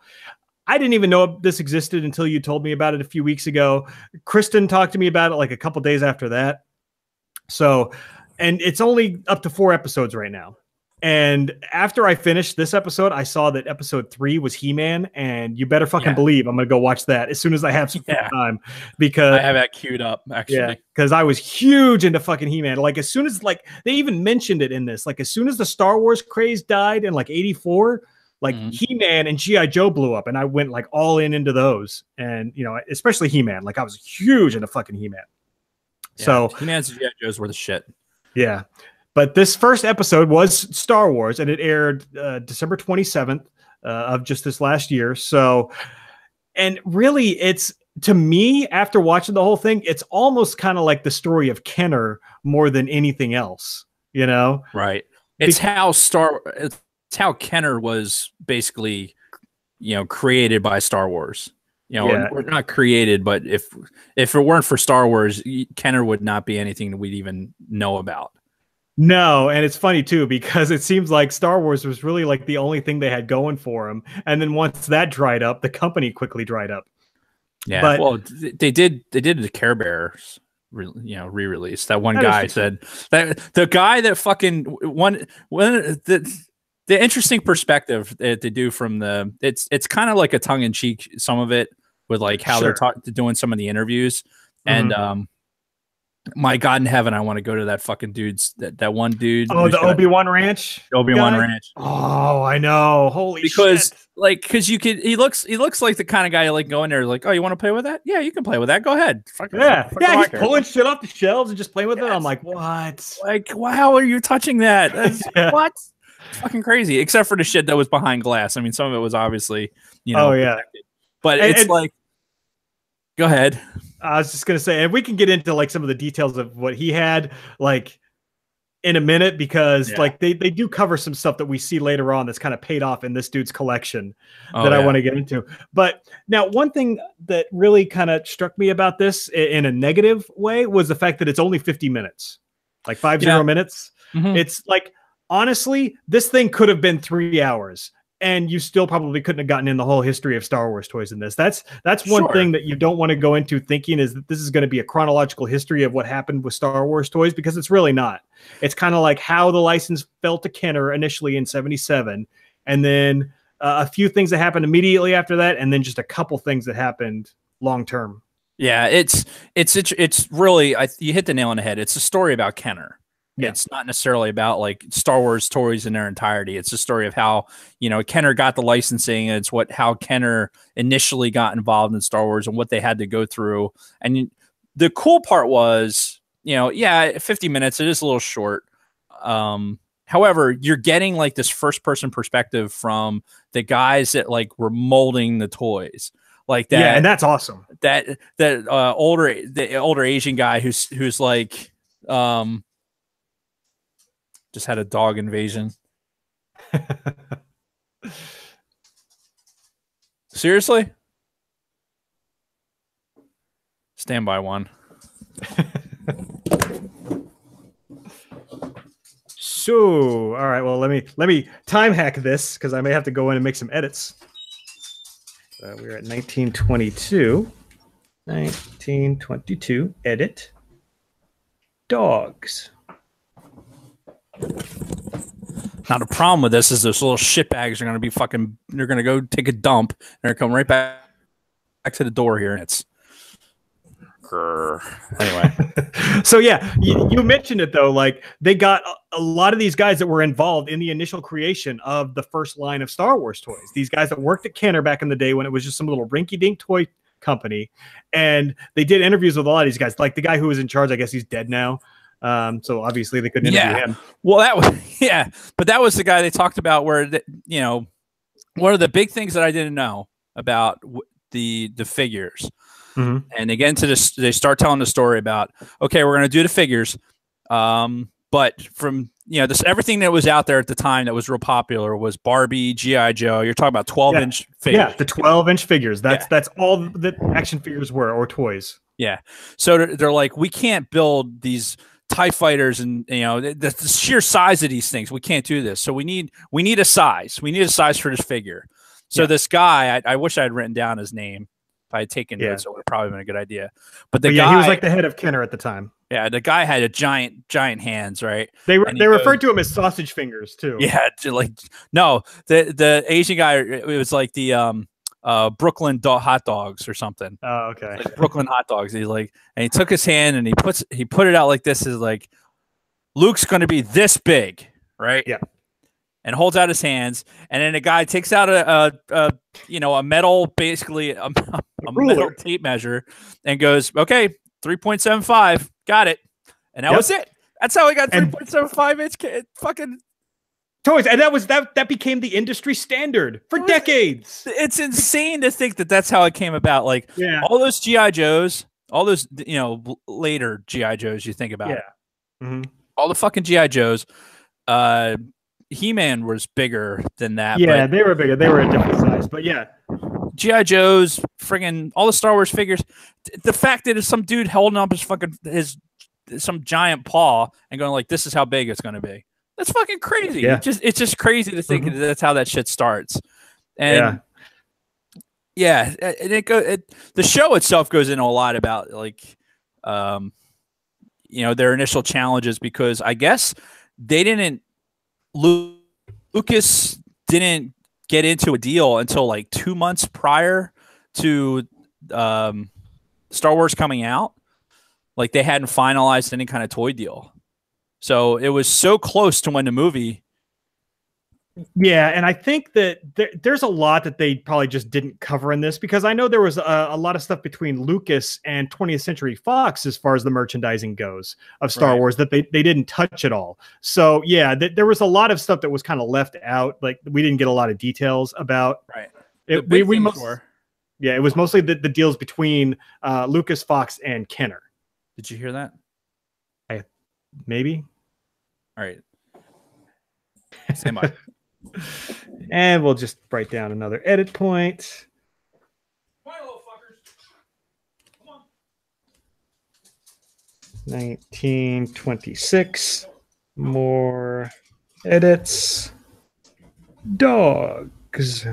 I didn't even know this existed until you told me about it a few weeks ago. Kristen talked to me about it like a couple days after that. So, and it's only up to 4 episodes right now. And after I finished this episode, I saw that episode 3 was He-Man, and you better fucking believe I'm going to go watch that as soon as I have some time, because I have that queued up actually. Yeah, because I was huge into fucking He-Man. Like as soon as they even mentioned it in this, like as soon as the Star Wars craze died in like 84, like He-Man and G.I. Joe blew up, and I went like all into those. And especially He-Man. Like I was huge into fucking He-Man. Yeah, so He-Man's and G.I. Joes were the shit. Yeah. But this first episode was Star Wars, and it aired December 27th of just this last year. So, and really, to me, after watching the whole thing, it's almost kind of like the story of Kenner more than anything else, Right. It's how Kenner was basically, created by Star Wars. We're not created, but if it weren't for Star Wars, Kenner would not be anything that we'd even know about. No, and it's funny too, because it seems like Star Wars was really like the only thing they had going for them. And then once that dried up, the company quickly dried up. Yeah, but, well, they did the Care Bears, re-release. That one guy said that the guy that fucking the interesting perspective that they do from it's kind of like a tongue in cheek, some of it with like how they're doing some of the interviews. And My God in heaven, I want to go to that fucking dude's that one dude. Oh, the Obi-Wan Ranch. Obi-Wan Ranch. Oh, I know. Holy because shit. because you could he looks like the kind of guy like go in there like, oh, you want to play with that? Yeah, you can play with that. Go ahead. Yeah, he's care. pulling shit off the shelves and just playing with it. I'm like, what? Like, how are you touching that? That's, Yeah. What? It's fucking crazy. Except for the shit that was behind glass. I mean, some of it was obviously, protected. But it's like, go ahead. I was just gonna say, and we can get into like some of the details of what he had, like in a minute, because like they do cover some stuff that we see later on that's kind of paid off in this dude's collection that I want to get into. But now, one thing that really kind of struck me about this in a negative way was the fact that it's only 50 minutes, like 50 minutes. Mm-hmm. It's like, honestly, this thing could have been 3 hours. And you still probably couldn't have gotten in the whole history of Star Wars toys in this. That's one thing that you don't want to go into thinking is that this is going to be a chronological history of what happened with Star Wars toys, because it's really not. It's kind of like how the license fell to Kenner initially in '77, and then a few things that happened immediately after that, and then just a couple things that happened long term. Yeah, it's really you hit the nail on the head. It's a story about Kenner. Yeah. It's not necessarily about like Star Wars toys in their entirety. It's a story of how, Kenner got the licensing. And it's how Kenner initially got involved in Star Wars and what they had to go through. And the cool part was, 50 minutes, it is a little short. However, you're getting like this first person perspective from the guys that like were molding the toys. Like that. Yeah, and that's awesome. The older Asian guy who's like, just had a dog invasion. Seriously? Stand by one. So, all right. Well, let me time hack this because I may have to go in and make some edits. We're at 1922. 1922. Edit. Dogs. Now the problem with this is those little shitbags are going to be they're going to go take a dump and they're going to come right back to the door here, and it's anyway. So yeah, you mentioned it though, like they got a lot of these guys that were involved in the initial creation of the first line of Star Wars toys. These guys that worked at Kenner back in the day when it was just some little rinky-dink toy company, and they did interviews with a lot of these guys. Like the guy who was in charge, I guess he's dead now. So obviously they couldn't interview him. Well, but that was the guy they talked about where, one of the big things that I didn't know about the figures. Mm-hmm. And they get into this, they start telling the story about, okay, we're going to do the figures. But from, everything that was out there at the time that was real popular was Barbie, G.I. Joe. You're talking about 12-inch figures. Yeah, the 12-inch figures. That's all that action figures were, or toys. Yeah. So they're like, we can't build these TIE fighters and the sheer size of these things. We can't do this. So we need a size. We need a size for this figure. So this guy, I wish I had written down his name. If I had taken notes, it would have probably been a good idea. But the guy, he was like the head of Kenner at the time. Yeah, the guy had a giant hands, right? They referred to him as sausage fingers too. Yeah, the Asian guy, it was like the Brooklyn hot dogs or something. Oh, okay. Like Brooklyn hot dogs. He's like, and he took his hand and he put it out like this, is like, Luke's going to be this big, right? Yeah. And holds out his hands, and then the guy takes out a metal, basically a metal tape measure, and goes, okay, 3.75, got it, and that was it. That's how he got 3.75 inch fucking toys, and that became the industry standard for decades. It's insane to think that that's how it came about. Like all those GI Joes, all those later GI Joes, you think about it. Mm-hmm. All the fucking GI Joes. He-Man was bigger than that. Yeah, they were bigger. They were a different size, but yeah. GI Joes, friggin' all the Star Wars figures. The fact that it's some dude holding up some giant paw and going like, "This is how big it's going to be." That's fucking crazy. Yeah. It's just crazy to think that that's how that shit starts. And the show itself goes into a lot about like, their initial challenges, because I guess Lucas didn't get into a deal until like 2 months prior to Star Wars coming out. Like they hadn't finalized any kind of toy deal. So it was so close to when the movie. Yeah, and I think that there's a lot that they probably just didn't cover in this, because I know there was a lot of stuff between Lucas and 20th Century Fox as far as the merchandising goes of Star Wars that they didn't touch at all. So yeah, there was a lot of stuff that was kind of left out. Like we didn't get a lot of details about. Right. It was mostly the deals between Lucas, Fox, and Kenner. Did you hear that? Maybe. All right. Stand by. And we'll just write down another edit point. Come on, little fuckers. Come on. 1926. More edits. Dogs.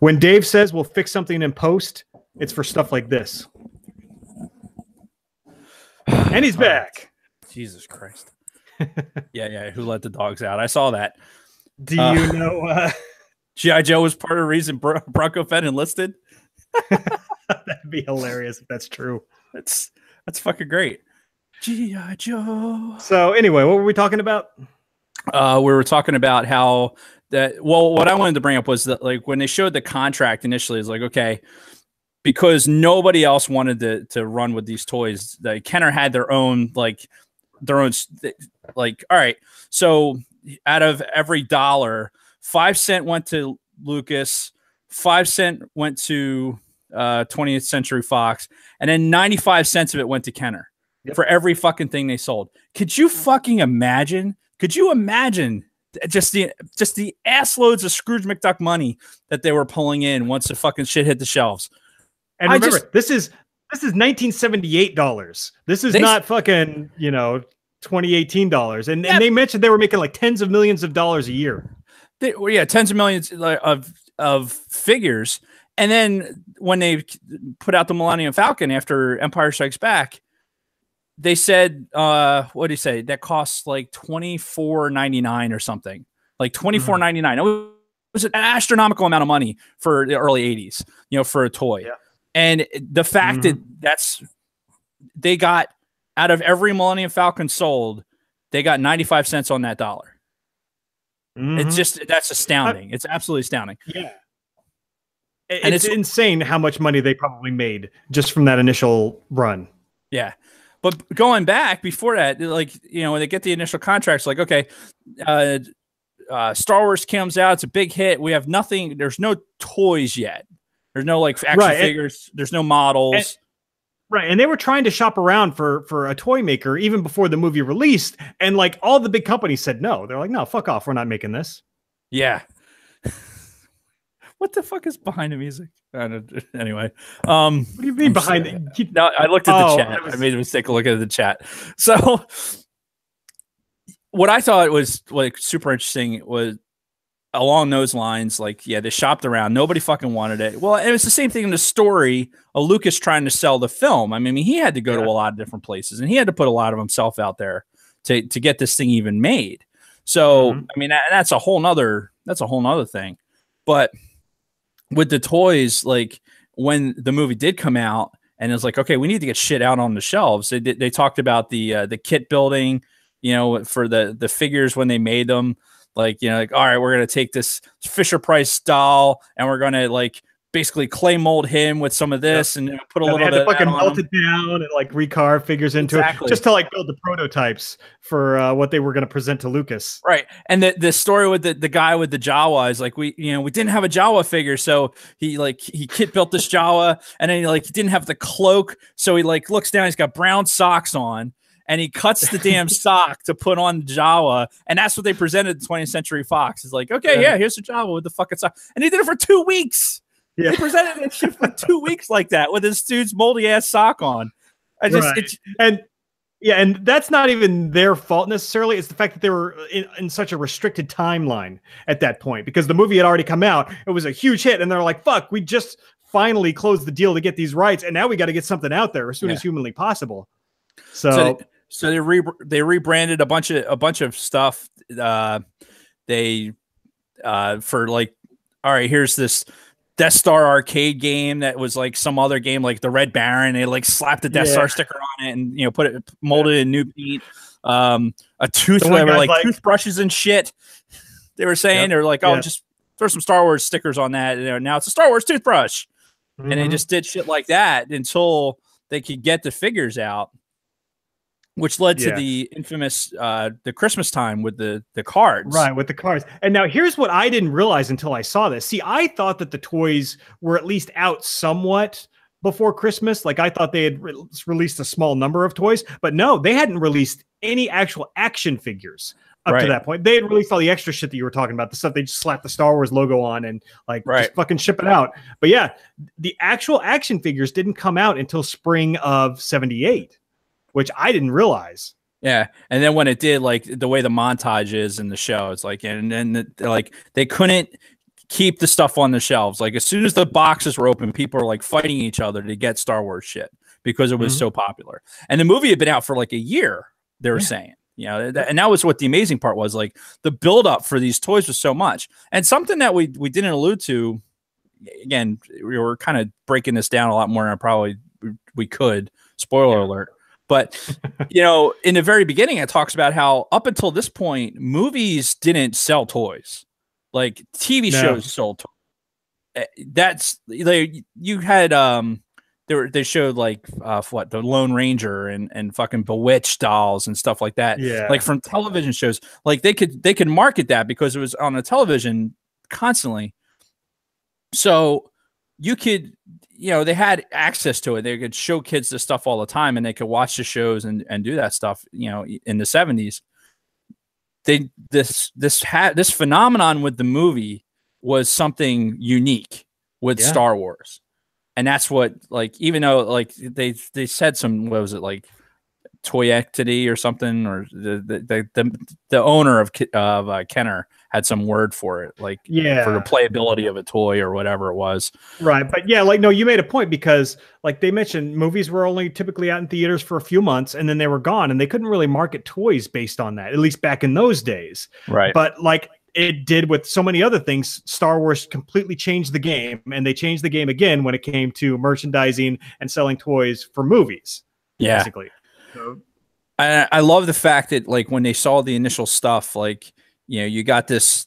When Dave says we'll fix something in post, it's for stuff like this. And he's back. Jesus Christ. Yeah. Who let the dogs out? I saw that. Do you know? G.I. Joe was part of the reason Bronco Fett enlisted. That'd be hilarious if that's true. That's fucking great. G.I. Joe. So anyway, what were we talking about? We were talking about how that. Well, what I wanted to bring up was that, like, when they showed the contract initially, it's like, okay, because nobody else wanted to run with these toys. Like Kenner had their own, like, all right. So out of every $1, 5 cents went to Lucas, 5 cents went to 20th Century Fox, and then 95 cents of it went to Kenner for every fucking thing they sold. Could you fucking imagine? Could you imagine just the ass loads of Scrooge McDuck money that they were pulling in once the fucking shit hit the shelves? And remember, this is $1978. This is not fucking, 2018 dollars. And they mentioned they were making like tens of millions of dollars a year. Tens of millions of figures. And then when they put out the Millennium Falcon after Empire Strikes Back, they said, what did he say? That costs like $24.99 or something, like $24.99. It was an astronomical amount of money for the early 80s, for a toy. Yeah. And the fact that they got, out of every Millennium Falcon sold, they got 95 cents on that dollar. That's astounding. It's absolutely astounding. Yeah. And it's insane how much money they probably made just from that initial run. Yeah. But going back before that, like, when they get the initial contracts, like, okay, Star Wars comes out, it's a big hit. We have nothing. There's no toys yet. There's no like action figures. There's no models. And they were trying to shop around for a toy maker even before the movie released. And like all the big companies said no. They're like, no, fuck off. We're not making this. Yeah. What the fuck is behind the music? Anyway. What do you mean behind it? No, I looked at the chat. I made a mistake looking at the chat. So what I thought was like super interesting was along those lines, like, they shopped around. Nobody fucking wanted it. Well, it was the same thing in the story of Lucas trying to sell the film. I mean, he had to go to a lot of different places, and he had to put a lot of himself out there to get this thing even made. So, I mean, that's a whole nother thing. But with the toys, like when the movie did come out, and it's like, okay, we need to get shit out on the shelves. They talked about the kit building, for the figures when they made them. Like, all right, we're going to take this Fisher Price doll and we're going to like basically clay mold him with some of this and put a little bit. Fucking melt it down and like recarve figures into it just to like build the prototypes for what they were going to present to Lucas. Right. And the story with the guy with the Jawa is like, we didn't have a Jawa figure. So he kit built this Jawa, and then he didn't have the cloak. So he like looks down, he's got brown socks on. And he cuts the damn sock to put on Jawa, and that's what they presented to 20th Century Fox. It's like, okay, here's the Jawa with the fucking sock, and he did it for 2 weeks. Yeah. They presented that shit for 2 weeks like that with his dude's moldy ass sock on. And that's not even their fault necessarily. It's the fact that they were in such a restricted timeline at that point, because the movie had already come out. It was a huge hit, and they're like, "Fuck, we just finally closed the deal to get these rights, and now we got to get something out there as soon as humanly possible." So they rebranded a bunch of stuff. For like, all right, here's this Death Star arcade game that was like some other game, like the Red Baron. They like slapped the Death Star sticker on it and put it molded in new paint. A tooth, whatever, like toothbrushes and shit. They were saying they were like, oh, just throw some Star Wars stickers on that. And now it's a Star Wars toothbrush, and they just did shit like that until they could get the figures out, which led to the infamous the Christmas time with the cards. Right, with the cards. And now here's what I didn't realize until I saw this. See, I thought that the toys were at least out somewhat before Christmas. Like I thought they had released a small number of toys, but no, they hadn't released any actual action figures up to that point. They had released all the extra shit that you were talking about, the stuff they just slapped the Star Wars logo on and like just fucking ship it out. But yeah, the actual action figures didn't come out until spring of '78, which I didn't realize. Yeah, and then when it did, like the way the montage is in the show, it's like, and then like they couldn't keep the stuff on the shelves. Like as soon as the boxes were open, people were like fighting each other to get Star Wars shit because it was so popular. And the movie had been out for like a year. They were saying, and that was what the amazing part was. Like the buildup for these toys was so much, and something that we didn't allude to. Again, we were kind of breaking this down a lot more than probably we could. Spoiler alert. But, in the very beginning, it talks about how up until this point, movies didn't sell toys. Like TV shows sold toys. You had they showed like the Lone Ranger and fucking Bewitched dolls and stuff like that. Yeah. Like from television shows, like they could market that because it was on the television constantly. So you could, they had access to it. They could show kids this stuff all the time, and they could watch the shows and do that stuff. In the 70s, this phenomenon with the movie was something unique with Star Wars, and that's what, like, even though like they said some, what was it, like Toyectity or something, or the owner of Kenner had some word for it, like for the playability of a toy or whatever it was. Right. But yeah, like, no, you made a point because like they mentioned movies were only typically out in theaters for a few months and then they were gone, and they couldn't really market toys based on that, at least back in those days. Right. But like it did with so many other things, Star Wars completely changed the game, and they changed the game again when it came to merchandising and selling toys for movies. Yeah. Basically. So, I love the fact that like when they saw the initial stuff, like, you got this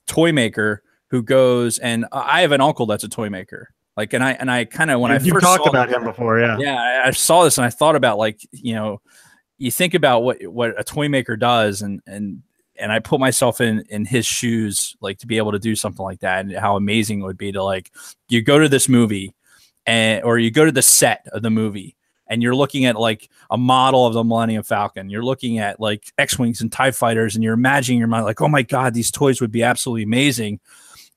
toy maker who goes, and I have an uncle that's a toy maker. Like, and I kind of, when I first talked about him before. Yeah. I saw this and I thought about, like, you think about what a toy maker does, and I put myself in his shoes, like to be able to do something like that, and how amazing it would be to, like, you go to this movie or you go to the set of the movie, and you're looking at like a model of the Millennium Falcon. You're looking at like X-Wings and TIE fighters, and you're imagining in your mind, like, oh my God, these toys would be absolutely amazing.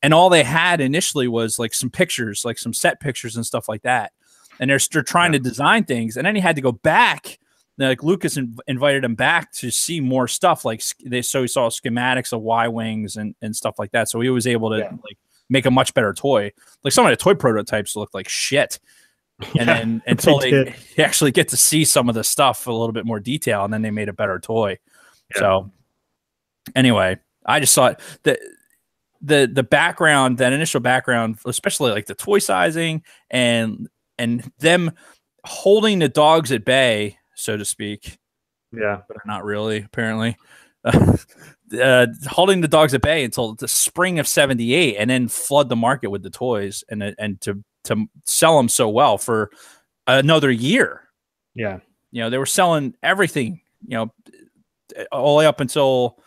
And all they had initially was like some pictures, like some set pictures and stuff like that. And they're trying to design things. And then he had to go back. Like Lucas invited him back to see more stuff. Like he saw schematics of Y-Wings and stuff like that. So he was able to like make a much better toy. Like some of the toy prototypes looked like shit. And then until they actually get to see some of the stuff a little bit more detail, and then they made a better toy. So anyway, I just thought that the background, that initial background, especially like the toy sizing and them holding the dogs at bay, so to speak. Yeah, but not really, apparently. Holding the dogs at bay until the spring of '78, and then flood the market with the toys, and to sell them so well for another year. Yeah. They were selling everything, all the way up until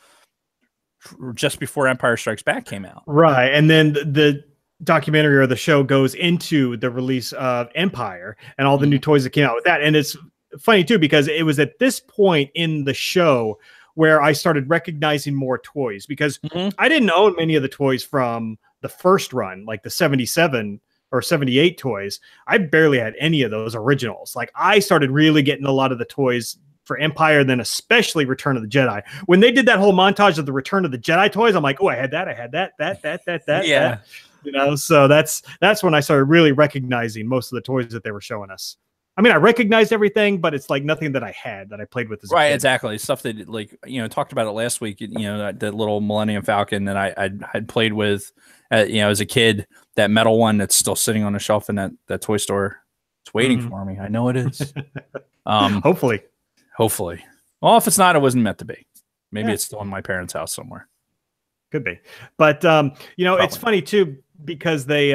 just before Empire Strikes Back came out. Right. And then the documentary or the show goes into the release of Empire and all the new toys that came out with that. And it's funny too, because it was at this point in the show where I started recognizing more toys, because I didn't own many of the toys from the first run, like the 77 or 78 toys. I barely had any of those originals. Like I started really getting a lot of the toys for Empire, then especially Return of the Jedi. When they did that whole montage of the Return of the Jedi toys, I'm like, oh, I had that, that. Yeah. So that's when I started really recognizing most of the toys that they were showing us. I mean, I recognized everything, but it's like nothing that I had that I played with as a kid. Exactly. Stuff that, like, talked about it last week, the little Millennium Falcon that I had played with, as a kid. that metal one that's still sitting on a shelf in that toy store. It's waiting Mhm. for me. I know it is. Hopefully. Hopefully. Well, if it's not, it wasn't meant to be. Maybe Yeah. it's still in my parents' house somewhere. Could be. But you know, it's Probably. funny too because they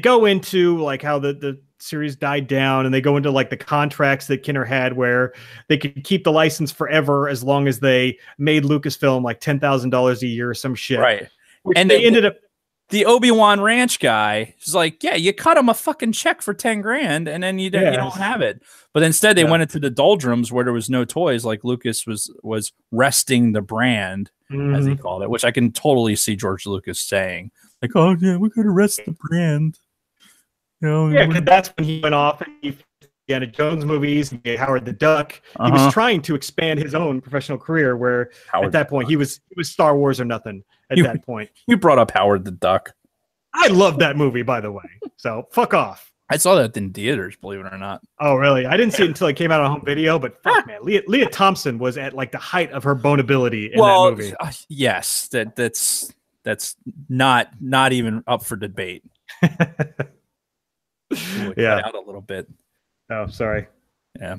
go into like how the series died down, and they go into like the contracts that Kenner had where they could keep the license forever as long as they made Lucasfilm like $10,000 a year or some shit. Right. Which And they ended up. the Obi-Wan Ranch guy is like, yeah, you cut him a fucking check for 10 grand and then you don't Yes. have it. But instead they Yeah. went into the doldrums where there was no toys, like Lucas was resting the brand, as he Mhm. called it, which I can totally see George Lucas saying, like, oh yeah, we gotta rest the brand. You know, Yeah, because that's when he went off and he Indiana Jones movies, he made Howard the Duck. He was trying to expand his own professional career where Howard at that point he was Star Wars or nothing at You- that point. You brought up Howard the Duck. I love that movie, by the way. So fuck off. I saw that in theaters, believe it or not. Oh, really? I didn't see it until it came out on home video, but fuck, man. Leah Thompson was at like the height of her bonability in that movie. Yes, that's not even up for debate. Ooh, Yeah. cut out a little bit. Oh, sorry. Yeah,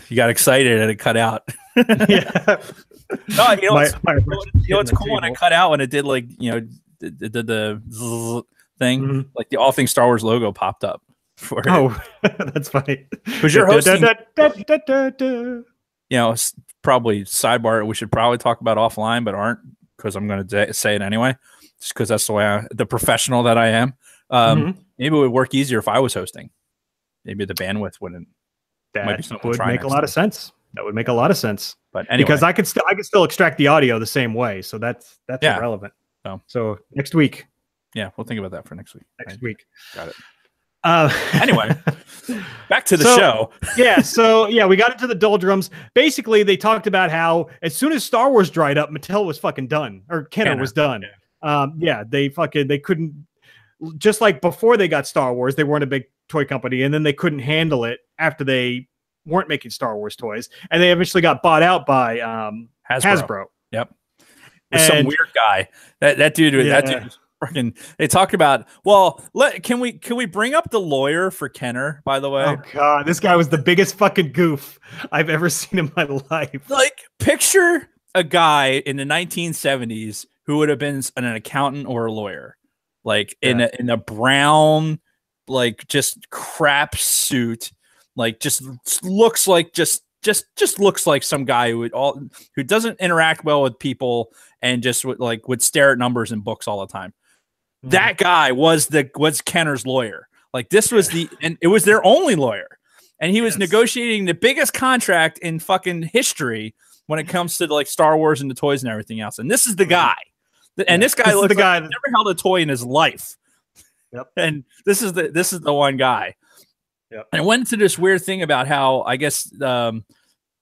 you got excited and it cut out. Yeah. No, you know, My- what's, my you know what's the cool when it table. cut out when it did like the zzz thing, Mhm. like the All Things Star Wars logo popped up for it. Oh, that's funny. Because you're hosting, Da-da-da-da-da-da-da. you know, probably sidebar. We should probably talk about offline, but aren't because I'm going to say it anyway, just because that's the way the professional that I am. Mhm. Maybe it would work easier if I was hosting. Maybe the bandwidth wouldn't. Might be That something to would try make a next lot of time. sense. That would make a lot of sense. But anyway, Because I could still extract the audio the same way, so that's Yeah. irrelevant. Oh. So next week. yeah, we'll think about that for next week. Next week. Got it. Anyway, Back to the So- show. yeah. So yeah, we got into the doldrums. Basically, they talked about how as soon as Star Wars dried up, Mattel was fucking done, or Kenner was done. Yeah, they couldn't. Just like before they got Star Wars, they weren't a big toy company, and then they couldn't handle it after they weren't making Star Wars toys, and they eventually got bought out by Hasbro. Yep. With some And- weird guy. That dude. That Yeah. dude. Was freaking. They talked about. Well, can we bring up the lawyer for Kenner? By the way, Oh god, this guy was the biggest fucking goof I've ever seen in my life. like picture a guy in the 1970s who would have been an accountant or a lawyer, like in a brown, like just crap suit, like just looks like just looks like some guy who doesn't interact well with people and just would stare at numbers in books all the time. That guy was Kenner's lawyer. Like this was and it was their only lawyer, and he was negotiating the biggest contract in fucking history when it comes to like Star Wars and the toys and everything else. And this is the guy, and this guy This is looks the guy like he's never held a toy in his life. Yep. And this is the one guy. Yep. And it went into this weird thing about how I guess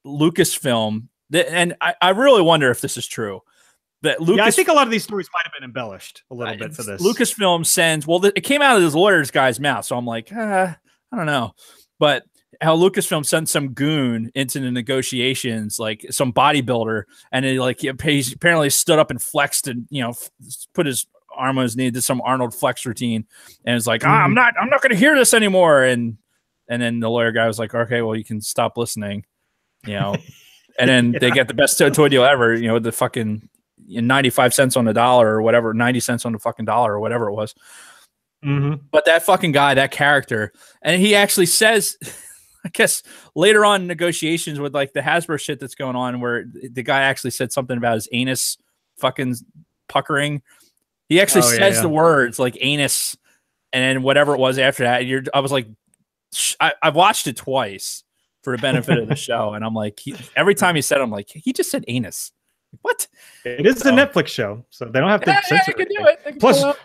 Lucasfilm, and I really wonder if this is true. That Lucas, Yeah, I think a lot of these stories might have been embellished a little bit for this. Lucasfilm sends, well, it came out of this lawyer's guy's mouth, so I'm like, I don't know, but how Lucasfilm sent some goon into the negotiations, like some bodybuilder, and he apparently stood up and flexed and put his arm on his knee, did some Arnold flex routine, and was like, I'm not going to hear this anymore, and then the lawyer guy was like, okay, well, you can stop listening, and then they get the best toy deal ever, the fucking 95 cents on the dollar or whatever, 90 cents on the fucking dollar or whatever it was. But that fucking guy, that character, and he actually says, I guess later on in negotiations with like the Hasbro shit that's going on, where the guy actually said something about his anus fucking puckering. He actually says the words like anus, and then whatever it was after that. I was like, I've watched it twice for the benefit of the show, and I'm like, every time he said, I'm like, he just said anus. What? It is a Netflix show, so they don't have to censor can anything. do it. They can Plus, pull it up.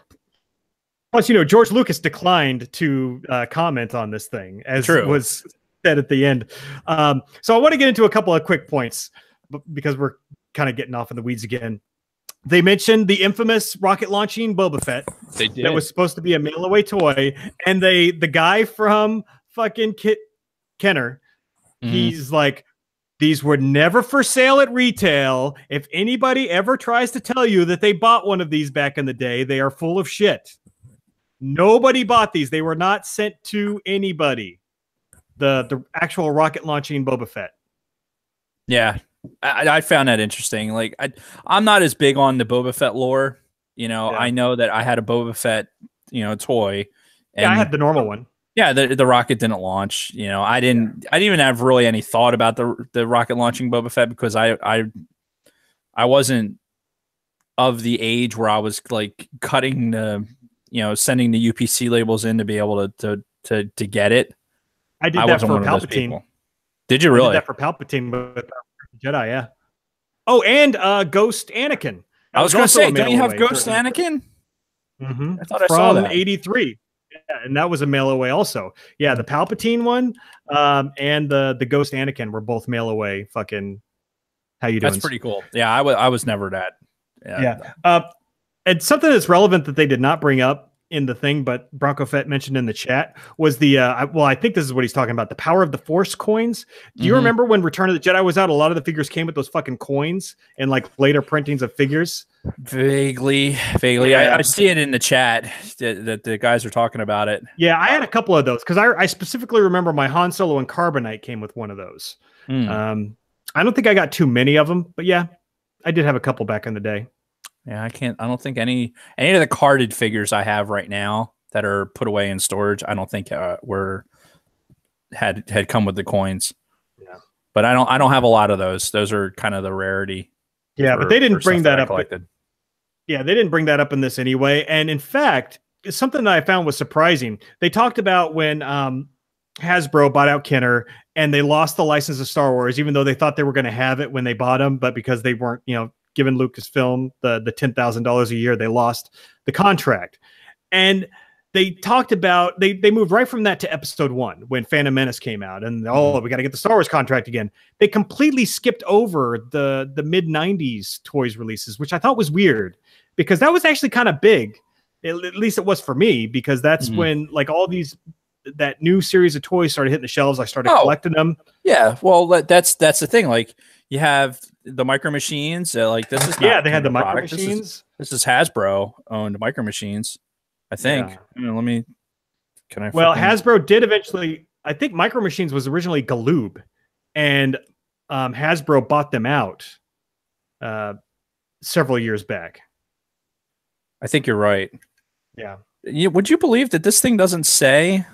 Plus, George Lucas declined to comment on this thing, as True. was said at the end. So I want to get into a couple of quick points because we're kind of getting off in the weeds again. They mentioned the infamous rocket launching Boba Fett. They did. That was supposed to be a mail away toy, and the guy from fucking Kenner, he's like, These were never for sale at retail. If anybody ever tries to tell you that they bought one of these back in the day, they are full of shit. Nobody bought these. They were not sent to anybody. The actual rocket launching Boba Fett. Yeah, I found that interesting. Like, I'm not as big on the Boba Fett lore. You know, Yeah. I know that I had a Boba Fett, toy. And Yeah, I had the normal one. yeah, the rocket didn't launch. You know, I didn't even have really any thought about the rocket launching Boba Fett because I wasn't of the age where I was like cutting the, sending the UPC labels in to be able to get it. I did that for one of those Palpatine. people. Did you I really? did that for Palpatine with Jedi, yeah. Oh, and Ghost Anakin. I was going to say, don't you have Ghost Anakin? Mm-hmm. I thought I saw that. From 83. Yeah, and that was a mail away also. Yeah, the Palpatine one and the Ghost Anakin were both mail away. Fucking, how you doing? That's pretty cool. Yeah, I was never that. Yeah. And something that's relevant that they did not bring up in the thing, but Bronco Fett mentioned in the chat was the I think this is what he's talking about, the Power of the Force coins. Do you remember when Return of the Jedi was out? A lot of the figures came with those fucking coins and like later printings of figures. Vaguely. Yeah. I see it in the chat that the guys are talking about it. Yeah, I had a couple of those because I specifically remember my Han Solo and Carbonite came with one of those. I don't think I got too many of them, but yeah, I did have a couple back in the day. Yeah, I don't think any of the carded figures I have right now that are put away in storage, I don't think had come with the coins. Yeah. But I don't have a lot of those. Those are kind of the rarity. Yeah, but they didn't bring that up. Collected. Yeah, they didn't bring that up in this anyway. And in fact, something that I found was surprising. They talked about when Hasbro bought out Kenner and they lost the license of Star Wars, even though they thought they were going to have it when they bought them, but because they weren't, given Lucasfilm the $10,000 a year, they lost the contract. And they talked about they moved right from that to Episode 1 when Phantom Menace came out, and we got to get the Star Wars contract again. They completely skipped over the mid '90s toys releases, which I thought was weird because that was actually kind of big. At least it was for me, because that's when like all that new series of toys started hitting the shelves. I started collecting them. Yeah, well, that's the thing. Like, you have the Micro Machines. Like, this is not they had the Micro product. Machines. This is Hasbro owned Micro Machines, I think. Yeah. Can I? Well, Hasbro did eventually. I think Micro Machines was originally Galoob, and Hasbro bought them out several years back. I think you're right. Yeah. Would you believe that this thing doesn't say?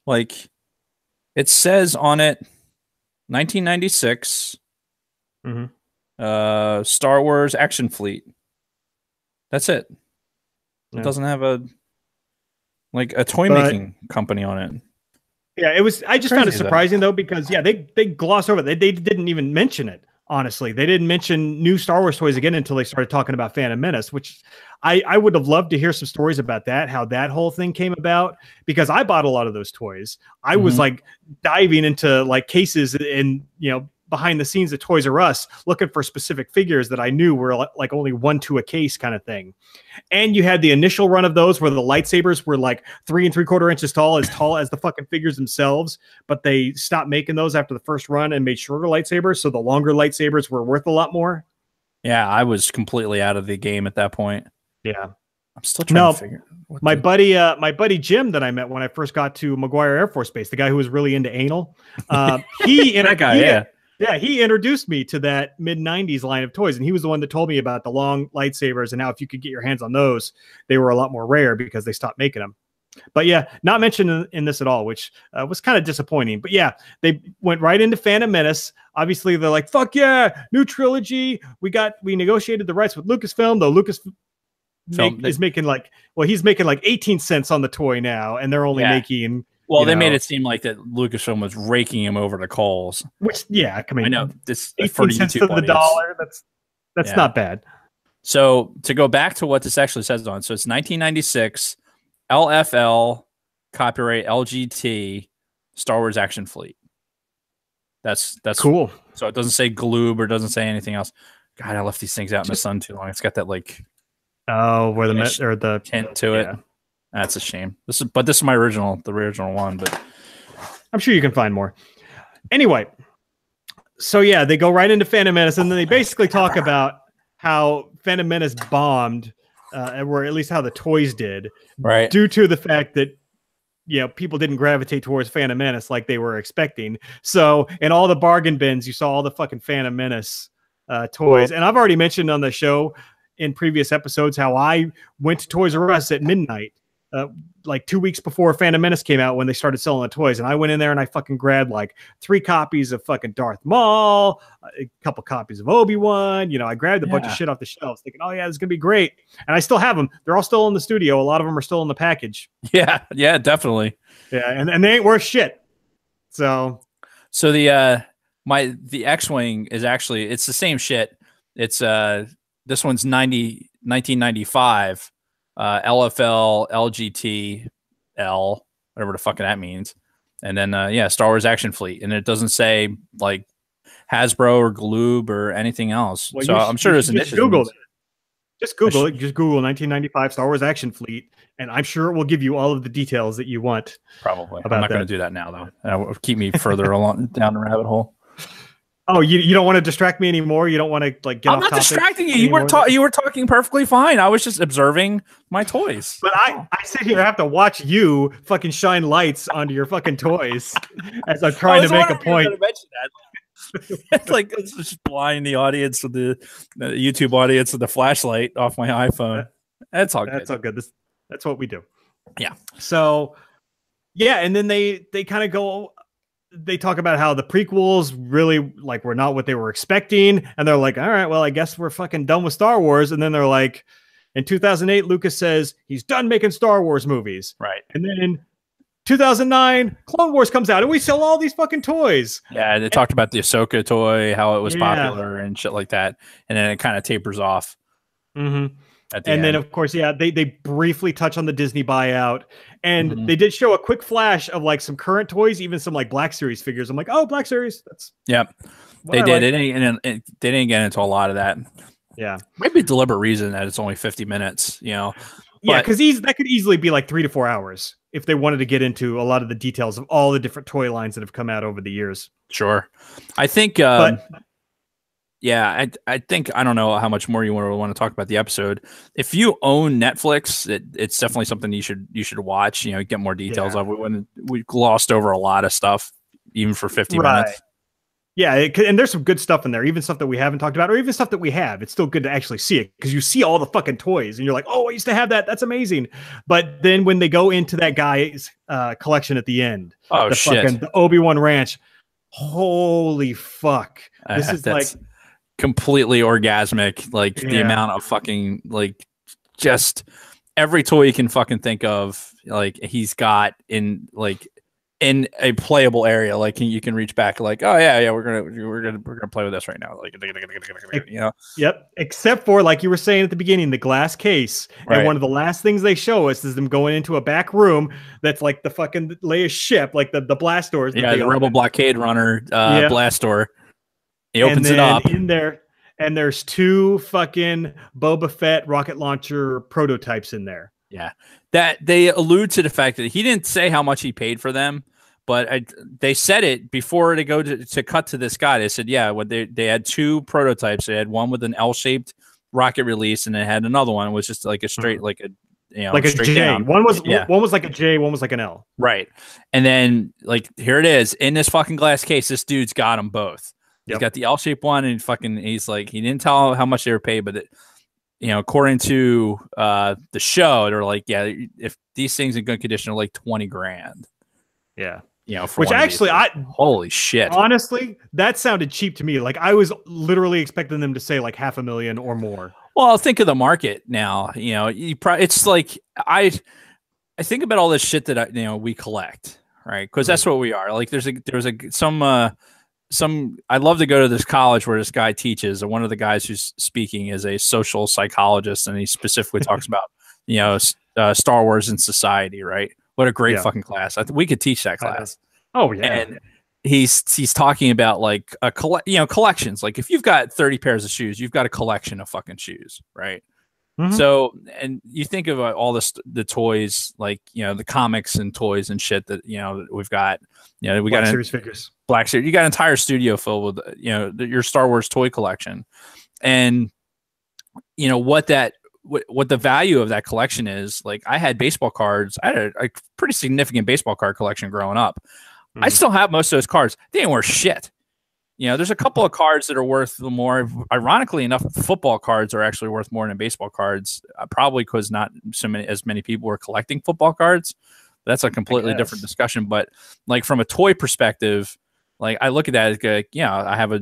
Like, it says on it 1996 Star Wars Action Fleet. That's it. It doesn't have a toy making company on it. Yeah, it was. I just found it surprising though, because they glossed over it. They didn't even mention it. Honestly, they didn't mention new Star Wars toys again until they started talking about Phantom Menace, which I would have loved to hear some stories about that, how that whole thing came about, because I bought a lot of those toys. I was like diving into like cases and, behind the scenes at Toys R Us looking for specific figures that I knew were like only 1 to a case kind of thing. And you had the initial run of those where the lightsabers were like 3 3/4 inches tall as the fucking figures themselves. But they stopped making those after the first run and made shorter lightsabers. So the longer lightsabers were worth a lot more. Yeah, I was completely out of the game at that point. Yeah. I'm still trying to figure my buddy Jim that I met when I first got to McGuire Air Force Base, the guy who was really into anal. He introduced me to that mid 90s line of toys. And he was the one that told me about the long lightsabers and how if you could get your hands on those, they were a lot more rare because they stopped making them. But yeah, not mentioned in this at all, which was kind of disappointing. But yeah, they went right into Phantom Menace. Obviously, they're like, fuck yeah, new trilogy. We negotiated the rights with Lucasfilm, though Lucasfilm is making he's making like 18 cents on the toy now, and they're only making... Well, they made it seem like that Lucasfilm was raking him over the coals. Which, I mean, I know this 18 cents to the dollar. That's not bad. So to go back to what this actually says on, so it's 1996, LFL, copyright LGT, Star Wars Action Fleet. That's cool. So it doesn't say Galoob or doesn't say anything else. God, I left these things out in the sun too long. It's got that like where the tint to it. That's a shame. This is my original one, but I'm sure you can find more. Anyway, So yeah, they go right into Phantom Menace, and then they basically talk about how Phantom Menace bombed, or at least how the toys did, Right. due to the fact that people didn't gravitate towards Phantom Menace like they were expecting. So in all the bargain bins, you saw all the fucking Phantom Menace toys. And I've already mentioned on the show in previous episodes how I went to Toys R Us at midnight, like 2 weeks before Phantom Menace came out when they started selling the toys. And I went in there and I fucking grabbed like 3 copies of fucking Darth Maul, a couple copies of Obi-Wan. I grabbed a bunch of shit off the shelves thinking, oh yeah, this is going to be great. And I still have them. They're all still in the studio. A lot of them are still in the package. Yeah, definitely. Yeah, and they ain't worth shit. So the X-Wing is actually, it's the same shit. It's this one's 1995. LFL, LGT, whatever the fuck that means. And then, Star Wars Action Fleet. And it doesn't say like Hasbro or Galoob or anything else. Well, so I'm sure there's an issue. Just Google it. Just Google 1995 Star Wars Action Fleet. And I'm sure it will give you all of the details that you want. Probably. I'm not going to do that now, though. That will keep me further along down the rabbit hole. Oh, you don't want to distract me anymore? You don't want to like get I'm not distracting you. You were talking perfectly fine. I was just observing my toys. But I sit here and have to watch you fucking shine lights onto your fucking toys as I'm trying to make a point. It's like it's just blind the audience with the YouTube audience with the flashlight off my iPhone. That's all good. That's all good. That's what we do. Yeah. So yeah, and then they kind of go. They talk about how the prequels really like were not what they were expecting, and they're like, all right, well, I guess we're fucking done with Star Wars. And then they're like, in 2008, Lucas says he's done making Star Wars movies. Right. And then in 2009, Clone Wars comes out, and we sell all these fucking toys. Yeah, they talked about the Ahsoka toy, how it was popular and shit like that, and then it kind of tapers off. Mm-hmm. Then, of course, they briefly touch on the Disney buyout, and they did show a quick flash of like some current toys, even some like Black Series figures. I'm like, oh, Black Series. That's they did. They didn't get into a lot of that. Yeah, maybe a deliberate reason that it's only 50 minutes. Yeah, because that could easily be like 3 to 4 hours if they wanted to get into a lot of the details of all the different toy lines that have come out over the years. Sure, I think. Yeah, I think I don't know how much more you want to talk about the episode. If you own Netflix, it's definitely something you should watch. Get more details of. We glossed over a lot of stuff, even for 50 minutes. Yeah, and there's some good stuff in there, even stuff that we haven't talked about, or even stuff that we have. It's still good to actually see it because you see all the fucking toys, and you're like, oh, I used to have that. That's amazing. But then when they go into that guy's collection at the end, the Obi-Wan Ranch, holy fuck, this is like. Completely orgasmic, like the amount of fucking like just every toy you can fucking think of, like he's got in a playable area. Like you can reach back, like, oh yeah, we're gonna play with this right now. Like Yep. Except for like you were saying at the beginning, the glass case. Right. And one of the last things they show us is them going into a back room that's like the fucking Leia's ship, like the blast doors. Yeah, the Rebel Blockade Runner blast door. He opens it up in there, and there's 2 fucking Boba Fett rocket launcher prototypes in there. Yeah, that they allude to the fact that he didn't say how much he paid for them, but they said it before they go to cut to this guy. They said, yeah, they had 2 prototypes. They had one with an L-shaped rocket release, and they had another one. It was just like a straight, like a straight J. Down. One was like a J, one was like an L. Right, and then like here it is in this fucking glass case. This dude's got them both. He's got the L-shaped one, and he's like, he didn't tell how much they were paid, but according to the show, they're like, yeah, if these things in good condition are like $20,000. Yeah. Which actually, holy shit. Honestly, that sounded cheap to me. Like I was literally expecting them to say like $500,000 or more. Well, think of the market now. It's like I think about all this shit that we collect, right? Because that's what we are. Like I'd love to go to this college where this guy teaches, and one of the guys who's speaking is a social psychologist, and he specifically talks about Star Wars and society, right? What a great fucking class! We could teach that class. Oh yeah. And he's talking about like collections. Like if you've got 30 pairs of shoes, you've got a collection of fucking shoes, right? Mm-hmm. So, and you think of all the toys, like the comics and toys and shit that we've got. We got series figures. Black Series. You got an entire studio filled with your Star Wars toy collection, and what the value of that collection is. Like, I had baseball cards. I had a pretty significant baseball card collection growing up. I still have most of those cards. They ain't worth shit. There's a couple of cards that are worth more. Ironically enough, football cards are actually worth more than baseball cards, probably because not as many people were collecting football cards. That's a completely different discussion. But like, from a toy perspective, like, I look at that as like, I have a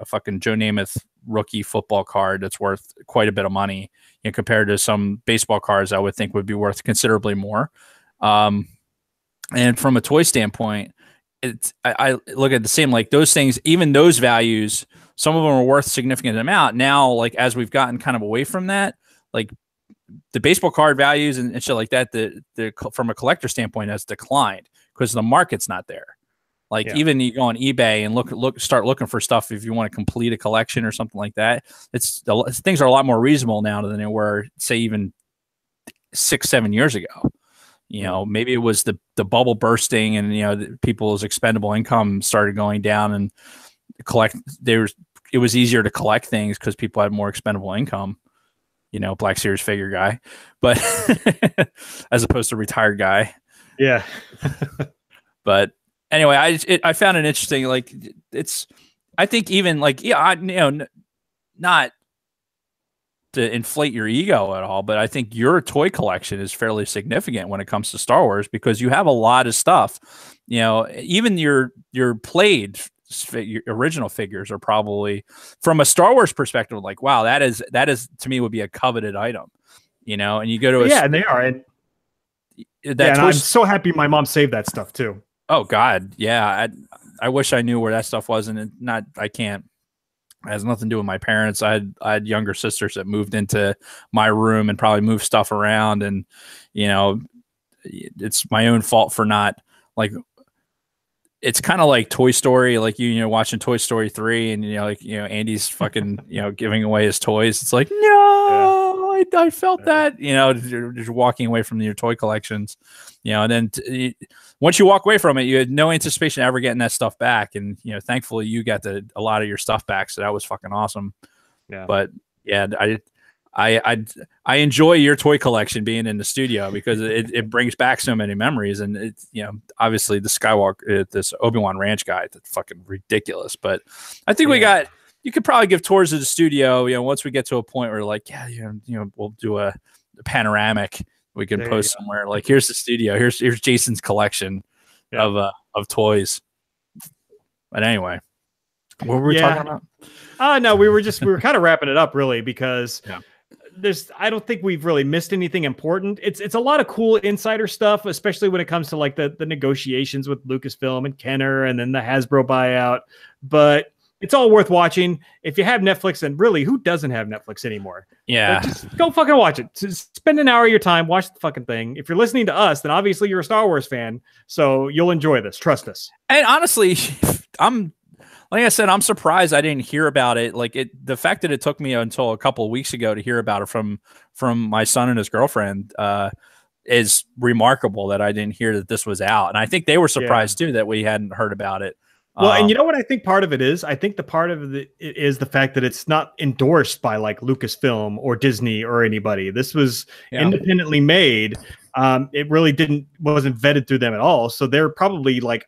fucking Joe Namath rookie football card that's worth quite a bit of money, compared to some baseball cards I would think would be worth considerably more. And from a toy standpoint, I look at the same, like, those things, even those values, some of them are worth significant amount. Now, like, as we've gotten kind of away from that, like, the baseball card values and shit like that, from a collector standpoint, has declined because the market's not there. Like, even you go on eBay and start looking for stuff if you want to complete a collection or something like that. Things are a lot more reasonable now than they were, say, even 6-7 years ago. Maybe it was the bubble bursting, and people's expendable income started going down, and it was easier to collect things because people had more expendable income. Black Series figure guy, but as opposed to retired guy. Yeah. But anyway, I found it interesting. Like, I think even like, not to inflate your ego at all, but I think your toy collection is fairly significant when it comes to Star Wars, because you have a lot of stuff. Even your played your original figures are probably, from a Star Wars perspective, like, wow, that is to me would be a coveted item. And you go to and they are, and I'm so happy my mom saved that stuff too. Oh God, yeah. I wish I knew where that stuff was, and I can't. It has nothing to do with my parents. I had younger sisters that moved into my room and probably moved stuff around, and it's my own fault for not, like, it's kind of like Toy Story, like watching Toy Story 3, and Andy's fucking giving away his toys. It's like, no, I felt that, just walking away from your toy collections, and then once you walk away from it, you had no anticipation of ever getting that stuff back, and thankfully you got a lot of your stuff back, so that was fucking awesome. Yeah. But yeah, I enjoy your toy collection being in the studio, because it brings back so many memories, and it's obviously the Skywalker, this Obi-Wan Ranch guy, that's fucking ridiculous. But I think you could probably give tours of the studio, once we get to a point where, like, we'll do a panoramic. We can post somewhere, like, here's the studio, here's Jason's collection of toys. But anyway, what were we talking about? No, we were kind of wrapping it up, really, because I don't think we've really missed anything important. It's a lot of cool insider stuff, especially when it comes to, like, the negotiations with Lucasfilm and Kenner, and then the Hasbro buyout. But it's all worth watching if you have Netflix, and really, who doesn't have Netflix anymore? Yeah, just go fucking watch it. Spend an hour of your time, watch the fucking thing. If you're listening to us, then obviously you're a Star Wars fan, so you'll enjoy this. Trust us. And honestly, like I said, I'm surprised I didn't hear about it. Like, the fact that it took me until a couple of weeks ago to hear about it from my son and his girlfriend is remarkable, that I didn't hear that this was out. And I think they were surprised too that we hadn't heard about it. Well, and you know what I think part of it is? I think the part of it is the fact that it's not endorsed by, like, Lucasfilm or Disney or anybody. This was independently made. It really wasn't vetted through them at all. So they're probably, like,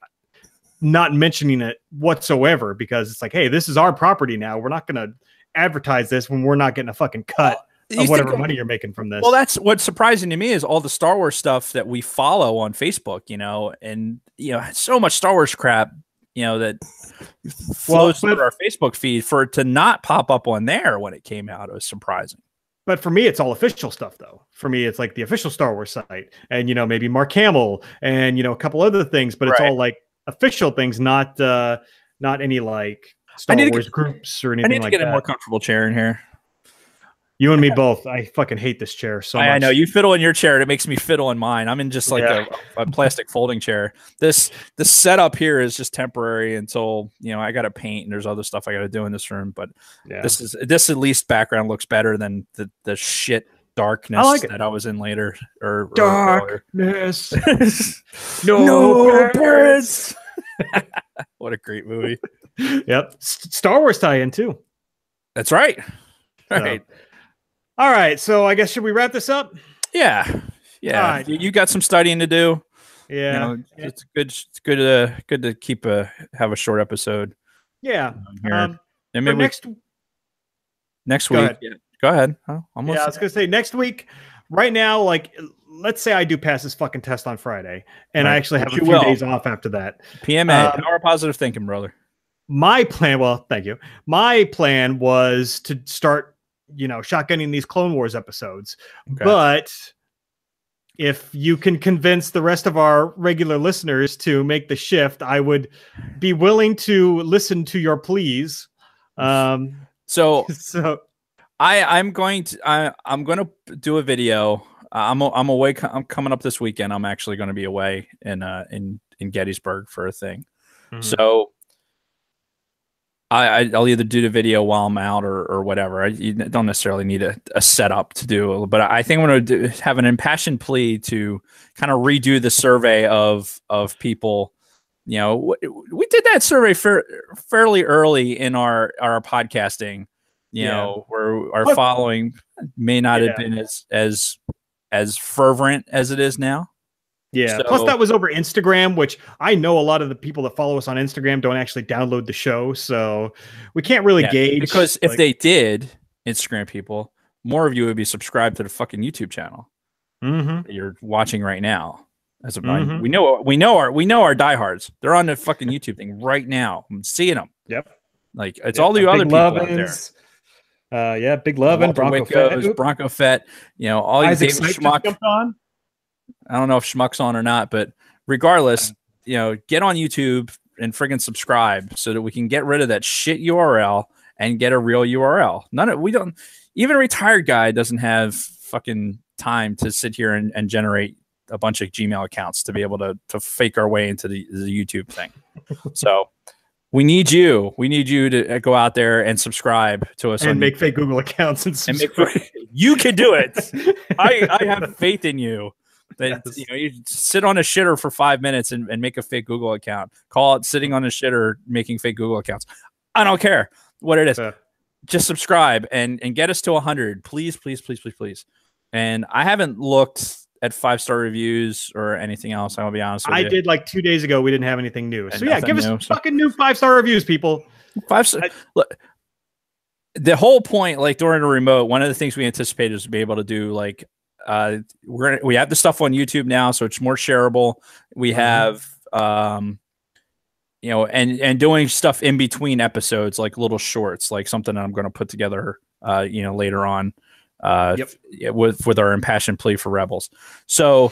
not mentioning it whatsoever, because it's like, hey, this is our property now. We're not going to advertise this when we're not getting a fucking cut of whatever money you're making from this. Well, that's what's surprising to me, is all the Star Wars stuff that we follow on Facebook, and so much Star Wars crap, that flows through our Facebook feed, for it to not pop up on there when it came out. It was surprising. But for me, it's all official stuff, though. For me, it's like the official Star Wars site, and maybe Mark Hamill, and a couple other things. But it's all like official things, not any, like, Star Wars groups or anything like that. I need to get a more comfortable chair in here. You and me both. I fucking hate this chair so much. I know you fiddle in your chair, and it makes me fiddle in mine. I'm in just like a plastic folding chair. The setup here is just temporary until I got to paint, and there's other stuff I got to do in this room. But this at least background looks better than the shit darkness that I was in later. Or darkness. no birds. What a great movie. Yep. Star Wars tie-in too. That's right. So- Right. All right. So I guess should we wrap this up? Yeah. Yeah. All right. You got some studying to do. Yeah. You know, it's good to keep have a short episode Yeah. here. And And for maybe next go week. ahead. Yeah, go ahead. Oh, I'm Yeah, I was gonna say next week. Right now, like, let's say I do pass this fucking test on Friday, and I Right. actually have Which a you few will. days off after that. PMA, power of positive thinking, brother. My plan, well, thank you. My plan was to start, shotgunning these Clone Wars episodes. Okay. But if you can convince the rest of our regular listeners to make the shift, I would be willing to listen to your pleas. So So I'm going to do a video. I'm away. I'm coming up this weekend. I'm actually going to be away in Gettysburg for a thing. So I'll either do the video while I'm out or whatever. You don't necessarily need a setup to do, but I think I'm going to have an impassioned plea to kind of redo the survey of people. You know, we did that survey fairly early in our podcasting. You know, where our following may not have been as fervent as it is now. Yeah. So- Plus, that was over Instagram, which I know a lot of the people that follow us on Instagram don't actually download the show, so we can't really gauge. Because if they did, Instagram people, more of you would be subscribed to the fucking YouTube channel that you're watching right now. As of we know our diehards. They're on the fucking YouTube thing right now. I'm seeing them. Yep. Like it's all the other people out there. Big love and Bronco Fett. Bronco Fett. You know, all you Isaac David Snipes just Schmuck. jumped on. I don't know if Schmuck's on or not, but regardless, get on YouTube and friggin' subscribe so that we can get rid of that shit URL and get a real URL. Even a retired guy doesn't have fucking time to sit here and generate a bunch of Gmail accounts to be able to fake our way into the YouTube thing. So we need you. We need you to go out there and subscribe to us and make fake Google accounts and subscribe. You can do it. I have faith in you. That you sit on a shitter for 5 minutes and make a fake Google account. Call it sitting on a shitter making fake Google accounts. I don't care what it is. Just subscribe and get us to 100, please. And I haven't looked at 5-star reviews or anything else. I'll be honest with you. I did like 2 days ago. We didn't have anything new. So yeah, give us fucking new 5-star reviews, people. 5-star. Look, the whole point, like during the remote, one of the things we anticipated was to be able to do like we have the stuff on YouTube now, so it's more shareable. We have and doing stuff in between episodes, like little shorts, like something that I'm going to put together later on with our impassioned plea for Rebels. So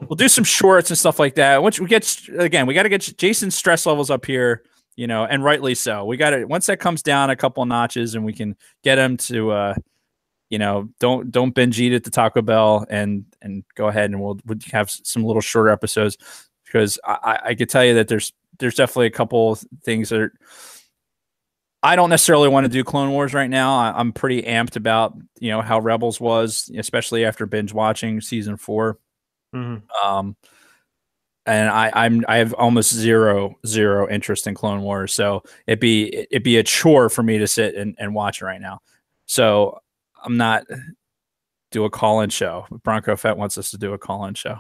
we'll do some shorts and stuff like that. Once we get we got to get Jason's stress levels up here, and rightly so. We got it once that comes down a couple notches and we can get him to don't binge eat at the Taco Bell and go ahead and we'll have some little shorter episodes, because I could tell you that there's definitely a couple things that I don't necessarily want to do Clone Wars right now. I'm pretty amped about how Rebels was, especially after binge watching season 4. And I have almost zero interest in Clone Wars, so it'd be a chore for me to sit and watch it right now. So I'm not do a call-in show. Bronco Fett wants us to do a call-in show.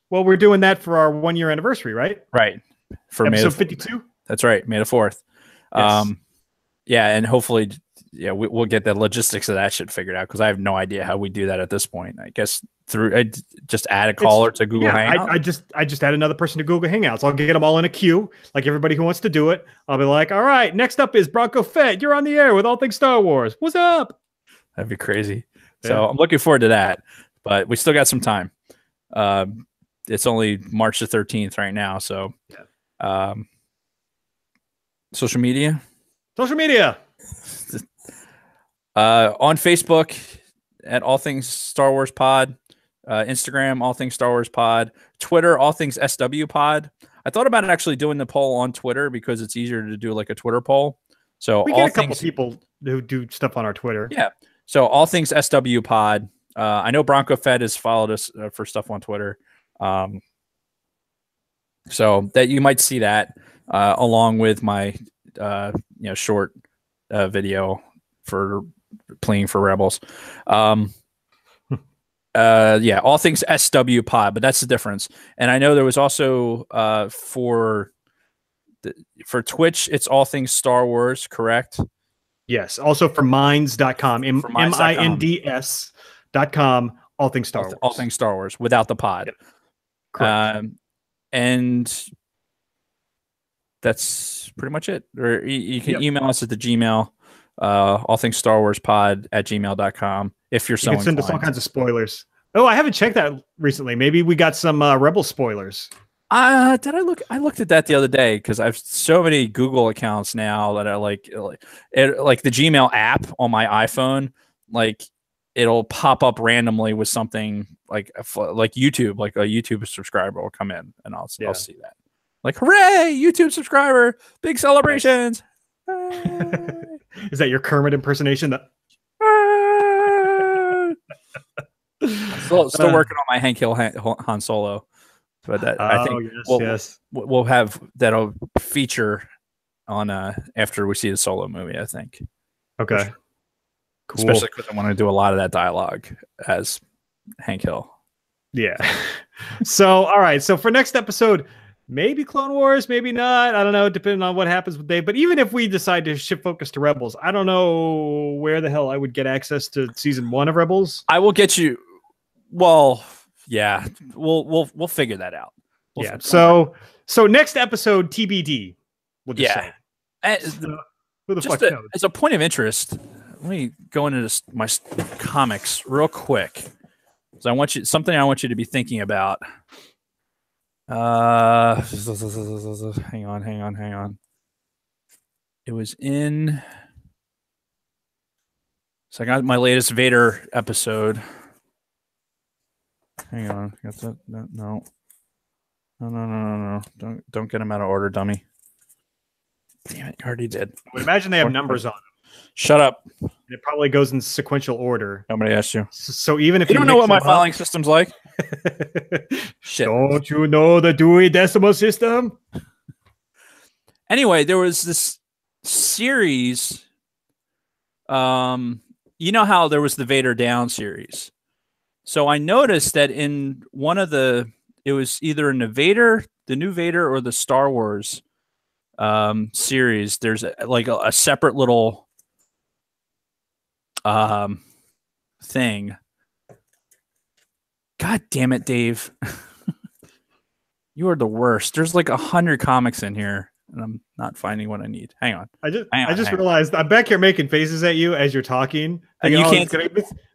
Well, we're doing that for our 1-year anniversary, right? Right. For episode 52. That's right. May the 4th. Yes. And hopefully, we'll get the logistics of that shit figured out, because I have no idea how we do that at this point. I guess I just add a caller to Google Hangouts. I just add another person to Google Hangouts. I'll get them all in a queue, like everybody who wants to do it. I'll be like, all right, next up is Bronco Fett. You're on the air with All Things Star Wars. What's up? That'd be crazy. So I'm looking forward to that, but we still got some time. It's only March the 13th right now. So, social media. On Facebook at All Things Star Wars Pod, Instagram, All Things Star Wars Pod, Twitter, All Things SW Pod. I thought about actually doing the poll on Twitter because it's easier to do like a Twitter poll. So we get a couple people who do stuff on our Twitter. Yeah. So All Things SW Pod. I know Bronco Fett has followed us for stuff on Twitter. So that you might see that. along with my short video for playing for Rebels. All things SW Pod, but that's the difference. And I know there was also for Twitch, it's all things Star Wars, correct? Yes. Also for minds.com, minds.com, all things Star Wars. All things Star Wars without the pod. Yep. Correct. And that's pretty much it. Or you can email us at the Gmail, all things Star Wars pod at gmail.com. If you're so you can send us all kinds of spoilers. Oh, I haven't checked that recently. Maybe we got some Rebel spoilers. Did I look? I looked at that the other day because I have so many Google accounts now that I like the Gmail app on my iPhone. Like it'll pop up randomly with something like YouTube, like a YouTube subscriber will come in, and I'll see that. Like, hooray! YouTube subscriber, big celebrations. Is that your Kermit impersonation? Still working on my Hank Hill Han Solo, but that I think we'll have that'll feature on after we see the Solo movie. I think. Okay. Cool. Especially because I want to do a lot of that dialogue as Hank Hill. Yeah. So all right. So for next episode, maybe Clone Wars, maybe not. I don't know, depending on what happens with Dave. But even if we decide to shift focus to Rebels, I don't know where the hell I would get access to season 1 of Rebels. I will get you. Well, yeah, we'll figure that out. So next episode TBD. We'll just say. Who the fuck knows? As a point of interest, let me go into my comics real quick. So I want you to be thinking about. Hang on. It was in. So I got my latest Vader episode. Hang on. Got that? No. Don't get them out of order, dummy. Damn it, you already did. I would imagine they have numbers on them. Shut up. And it probably goes in sequential order. Nobody asked you. So even if you don't know what my filing system's like. Shit. Don't you know the Dewey Decimal System? Anyway, there was this series. You know how there was the Vader Down series. So I noticed that in one of it was either in the new Vader or the Star Wars series, there's a separate little thing. God damn it, Dave. You are the worst. There's like 100 comics in here, and I'm not finding what I need. Hang on. I just realized I'm back here making faces at you as you're talking. And you can't.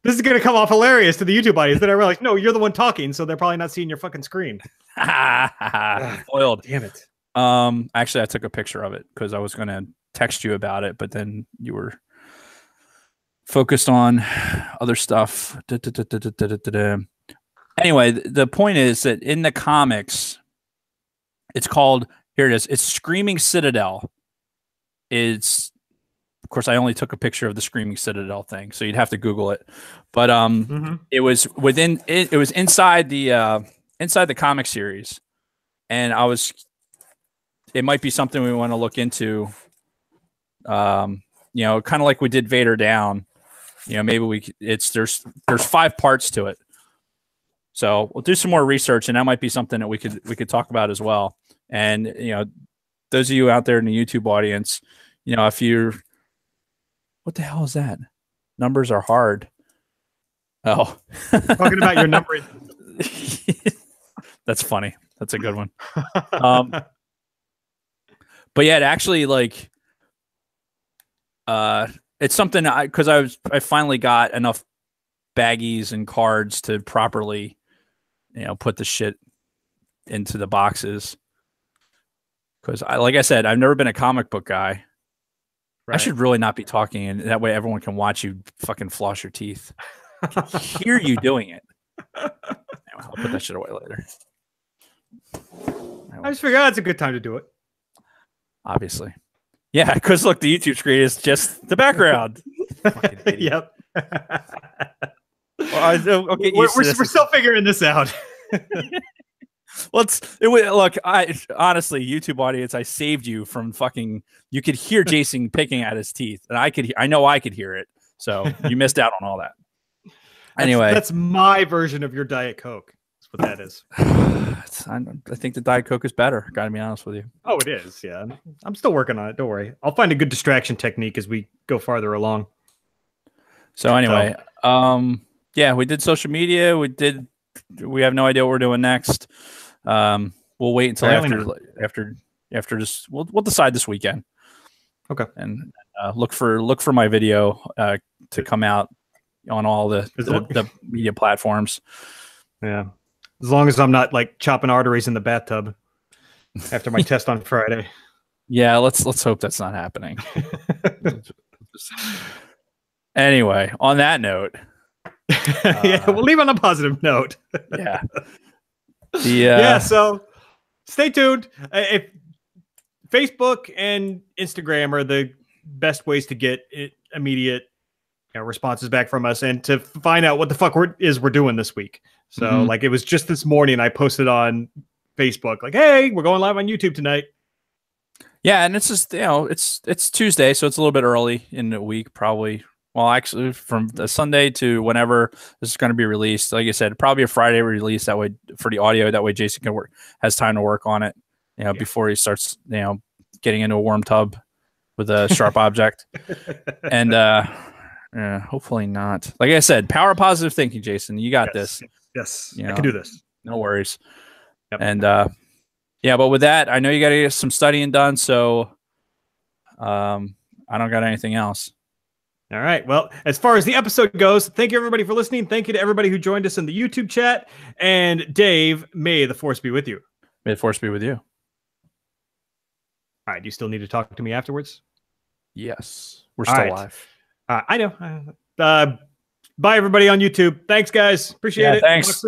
This is gonna come off hilarious to the YouTube audience. Then I realized, no, you're the one talking, so they're probably not seeing your fucking screen. Foiled. Damn it. Actually, I took a picture of it because I was gonna text you about it, but then you were focused on other stuff. Anyway, the point is that in the comics, it's called, here it is, it's Screaming Citadel. It's, of course, I only took a picture of the Screaming Citadel thing, so you'd have to Google it. But it was inside the comic series, and it might be something we want to look into. Kind of like we did Vader Down. Maybe there's 5 parts to it. So we'll do some more research, and that might be something that we could talk about as well. And those of you out there in the YouTube audience, if you're, what the hell is that? Numbers are hard. Oh, talking about your number. That's funny. That's a good one. But yeah, it actually it's something because I finally got enough baggies and cards to properly, put the shit into the boxes. Because like I said, I've never been a comic book guy. Right. I should really not be talking, and that way everyone can watch you fucking floss your teeth. I can hear you doing it. Anyway, I'll put that shit away later. I just figured it's a good time to do it. Obviously. Yeah, because look, the YouTube screen is just the background. Yep. Well, we're still figuring this out. Look, I honestly, YouTube audience, I saved you from fucking. You could hear Jason picking at his teeth, and I know I could hear it. So you missed out on all that. Anyway, that's my version of your Diet Coke. That's what that is. I think the Diet Coke is better. Got to be honest with you. Oh, it is. Yeah, I'm still working on it. Don't worry. I'll find a good distraction technique as we go farther along. So anyway, yeah, we did social media. We have no idea what we're doing next. We'll wait until after this. We'll decide this weekend. Okay. And look for my video to come out on all the media platforms. Yeah. As long as I'm not like chopping arteries in the bathtub after my test on Friday. Yeah, let's hope that's not happening. Anyway, on that note, yeah, we'll leave on a positive note. Yeah. Yeah, so stay tuned. If Facebook and Instagram are the best ways to get immediate responses back from us and to find out what the fuck we're doing this week. So like it was just this morning I posted on Facebook like, hey, we're going live on YouTube tonight. Yeah, and it's just it's Tuesday, so it's a little bit early in the week, probably. Well, actually, from the Sunday to whenever this is going to be released, like I said, probably a Friday release. That way, for the audio, that way Jason has time to work on it, before he starts, getting into a warm tub with a sharp object. And hopefully not. Like I said, power positive thinking, Jason. You got this. Yes, I can do this. No worries. Yep. And yeah, but with that, I know you got to get some studying done, so I don't got anything else. All right. Well, as far as the episode goes, thank you everybody for listening. Thank you to everybody who joined us in the YouTube chat. And Dave, may the force be with you. May the force be with you. All right. Do you still need to talk to me afterwards? Yes. We're still live. I know. Bye, everybody on YouTube. Thanks, guys. Appreciate it. Thanks.